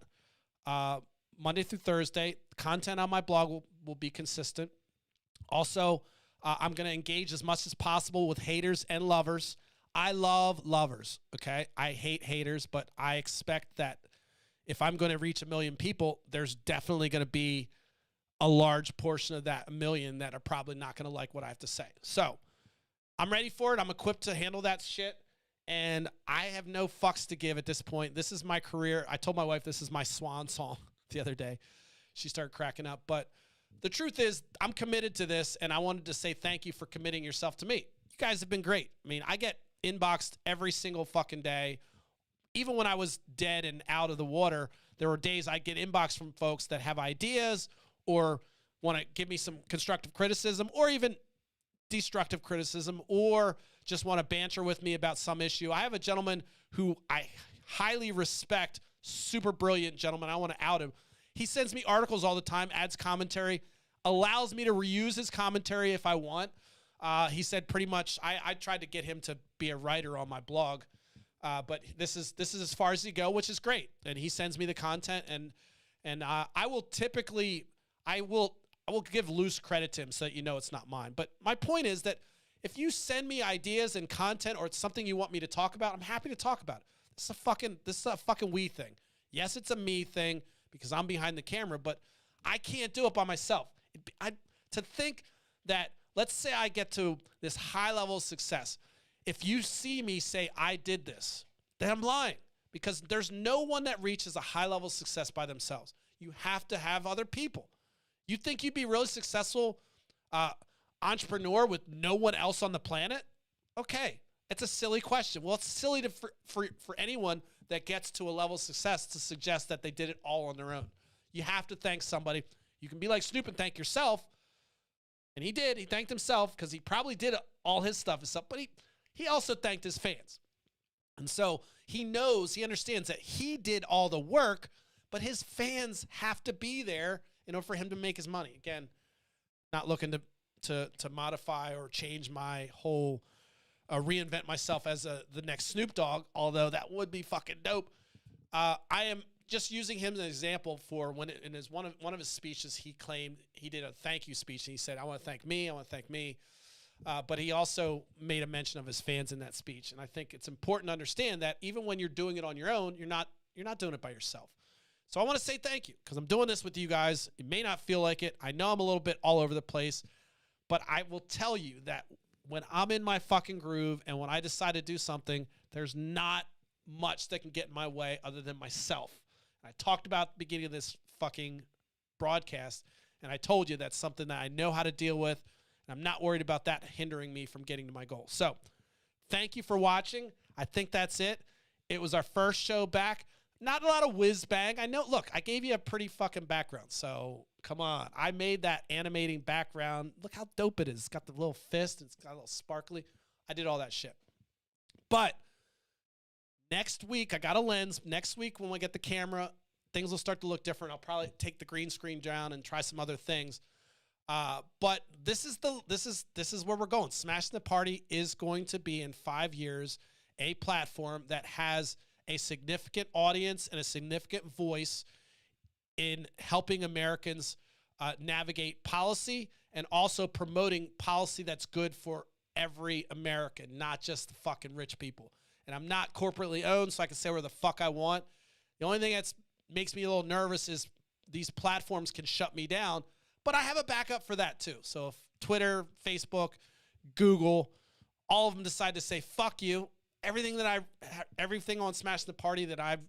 Monday through Thursday. Content on my blog will be consistent. Also, I'm going to engage as much as possible with haters and lovers. I love lovers, okay? I hate haters, but I expect that if I'm going to reach 1 million people, there's definitely going to be a large portion of that 1 million that are probably not going to like what I have to say. So I'm ready for it. I'm equipped to handle that shit, and I have no fucks to give at this point. This is my career. I told my wife this is my swan song the other day. She started cracking up, but the truth is I'm committed to this, and I wanted to say thank you for committing yourself to me. You guys have been great. I mean, I get inboxed every single fucking day. Even when I was dead and out of the water, there were days I'd get inbox from folks that have ideas or want to give me some constructive criticism or even destructive criticism or just want to banter with me about some issue. I have a gentleman who I highly respect, super brilliant gentleman. I want to out him. He sends me articles all the time, adds commentary, allows me to reuse his commentary if I want. He said pretty much, I tried to get him to be a writer on my blog, but this is as far as he go, which is great. And he sends me the content, and I will typically, I will give loose credit to him so that you know it's not mine. But my point is that if you send me ideas and content or it's something you want me to talk about, I'm happy to talk about it. This is a fucking we thing. Yes, it's a me thing because I'm behind the camera, but I can't do it by myself. To think that, let's say I get to this high level of success. If you see me say I did this, then I'm lying, because there's no one that reaches a high level of success by themselves. You have to have other people. You think you'd be really successful entrepreneur with no one else on the planet? Okay, it's a silly question. Well, it's silly for anyone that gets to a level of success to suggest that they did it all on their own. You have to thank somebody. You can be like Snoop and thank yourself. And he did. He thanked himself because he probably did all his stuff himself. But he also thanked his fans. And so he understands that he did all the work, but his fans have to be there in order for him to make his money. Again, not looking to modify or change my whole, reinvent myself as the next Snoop Dogg, although that would be fucking dope. I am just using him as an example for when in his one of his speeches, he claimed he did a thank you speech. And he said, I want to thank me. But he also made a mention of his fans in that speech. And I think it's important to understand that even when you're doing it on your own, you're not doing it by yourself. So I want to say thank you because I'm doing this with you guys. It may not feel like it. I know I'm a little bit all over the place, but I will tell you that when I'm in my fucking groove and when I decide to do something, there's not much that can get in my way other than myself. I talked about at the beginning of this fucking broadcast, and I told you that's something that I know how to deal with, and I'm not worried about that hindering me from getting to my goal. So thank you for watching. I think that's it. It was our first show back. Not a lot of whiz bang. I know, look, I gave you a pretty fucking background, so come on. I made that animating background. Look how dope it is. It's got the little fist. It's got a little sparkly. I did all that shit. But next week, I got a lens. Next week, when we get the camera, things will start to look different. I'll probably take the green screen down and try some other things. But this is where we're going. Smashing the Party is going to be in 5 years a platform that has a significant audience and a significant voice in helping Americans navigate policy and also promoting policy that's good for every American, not just the fucking rich people. And I'm not corporately owned, so I can say where the fuck I want. The only thing that makes me a little nervous is these platforms can shut me down, but I have a backup for that too. So if Twitter, Facebook, Google, all of them decide to say, fuck you, everything on Smashing the Party that I've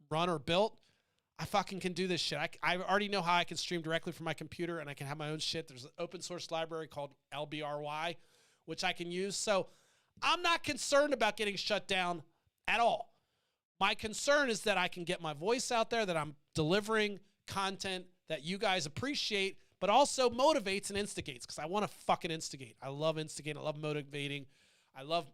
run or built, I fucking can do this shit. I already know how I can stream directly from my computer and I can have my own shit. There's an open source library called LBRY, which I can use. So I'm not concerned about getting shut down at all. My concern is that I can get my voice out there, that I'm delivering content that you guys appreciate, but also motivates and instigates, because I want to fucking instigate. I love instigating. I love motivating. I love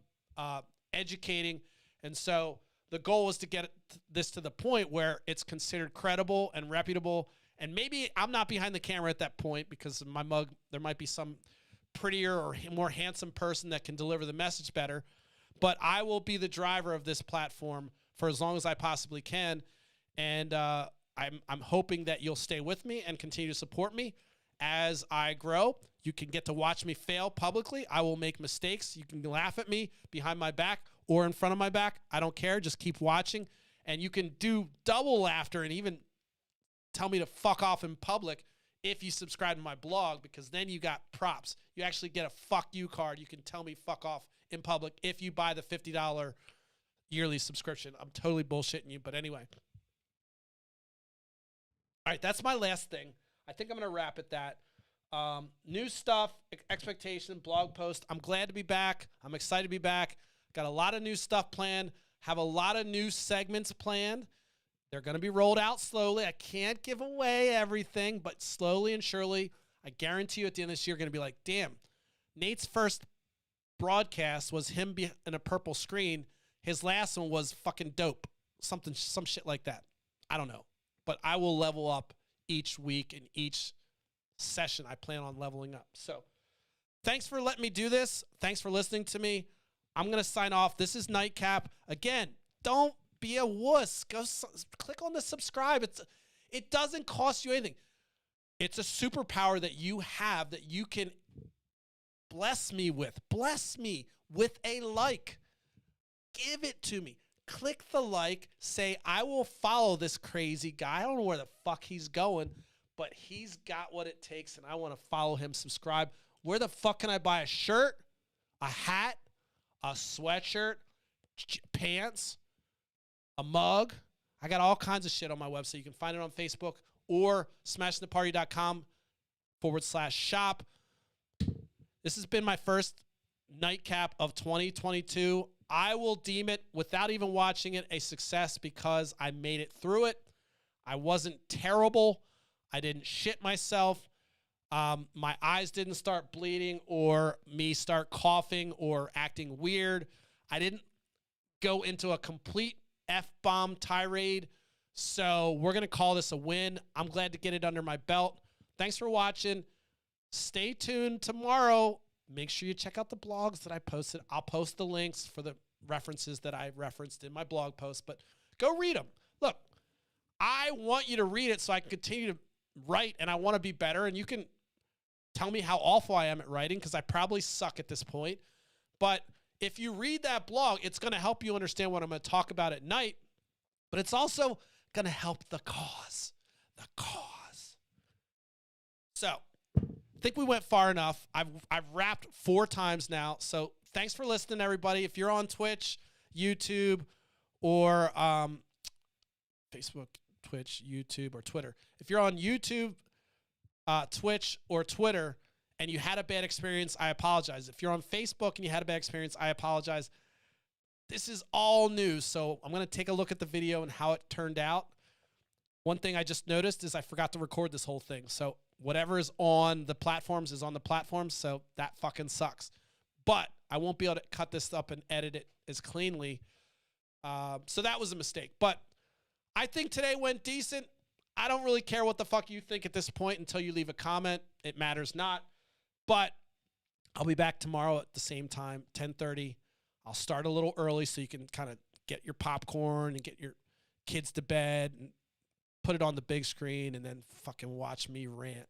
educating. And so the goal is to get this to the point where it's considered credible and reputable And maybe I'm not behind the camera at that point because my mug, there might be some prettier or more handsome person that can deliver the message better. But I will be the driver of this platform for as long as I possibly can. And I'm hoping that you'll stay with me and continue to support me as I grow. You can get to watch me fail publicly. I will make mistakes. You can laugh at me behind my back or in front of my back. I don't care. Just keep watching. And you can do double laughter and even tell me to fuck off in public if you subscribe to my blog, because then you got props. You actually get a fuck you card. You can tell me fuck off in public if you buy the $50 yearly subscription. I'm totally bullshitting you, but anyway. All right, that's my last thing. I think I'm going to wrap at that. New stuff, expectation, blog post. I'm glad to be back. I'm excited to be back. Got a lot of new stuff planned. Have a lot of new segments planned. They're going to be rolled out slowly. I can't give away everything, but slowly and surely, I guarantee you at the end of this year, you're going to be like, damn, Nate's first broadcast was him in a purple screen. His last one was fucking dope. Some shit like that. I don't know. But I will level up each week and each session. I plan on leveling up. So thanks for letting me do this. Thanks for listening to me. I'm going to sign off. This is Nightcap. Again, don't be a wuss. Go click on the subscribe. It doesn't cost you anything. It's a superpower that you have that you can bless me with. Bless me with a like. Give it to me. Click the like. Say, I will follow this crazy guy. I don't know where the fuck he's going, but he's got what it takes, and I want to follow him. Subscribe. Where the fuck can I buy a shirt, a hat, a sweatshirt, pants, a mug? I got all kinds of shit on my website. You can find it on Facebook or smashingtheparty.com/shop. This has been my first Nightcap of 2022. I will deem it, without even watching it, a success because I made it through it. I wasn't terrible. I didn't shit myself. My eyes didn't start bleeding or me start coughing or acting weird. I didn't go into a complete F-bomb tirade. So we're going to call this a win. I'm glad to get it under my belt. Thanks for watching. Stay tuned tomorrow. Make sure you check out the blogs that I posted. I'll post the links for the references that I referenced in my blog post, but go read them. Look, I want you to read it so I can continue to write, and I want to be better, and you can tell me how awful I am at writing because I probably suck at this point. But if you read that blog, it's going to help you understand what I'm going to talk about at night, but it's also going to help the cause. The cause. So I think we went far enough. I've rapped 4 times now. So thanks for listening, everybody. If you're on Twitch, YouTube, or Facebook, Twitch, YouTube, or Twitter. If you're on YouTube, Twitch, or Twitter, and you had a bad experience, I apologize. If you're on Facebook and you had a bad experience, I apologize. This is all new, so I'm going to take a look at the video and how it turned out. One thing I just noticed is I forgot to record this whole thing. So whatever is on the platforms is on the platforms, so that fucking sucks. But I won't be able to cut this up and edit it as cleanly. So that was a mistake. But I think today went decent. I don't really care what the fuck you think at this point until you leave a comment. It matters not. But I'll be back tomorrow at the same time, 10:30. I'll start a little early so you can kind of get your popcorn and get your kids to bed and put it on the big screen and then fucking watch me rant.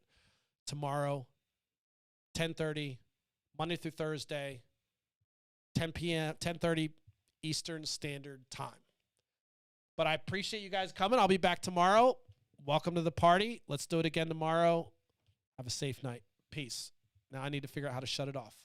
Tomorrow, 10:30, Monday through Thursday, 10 p.m., 10:30 Eastern Standard Time. But I appreciate you guys coming. I'll be back tomorrow. Welcome to the party. Let's do it again tomorrow. Have a safe night. Peace. Now I need to figure out how to shut it off.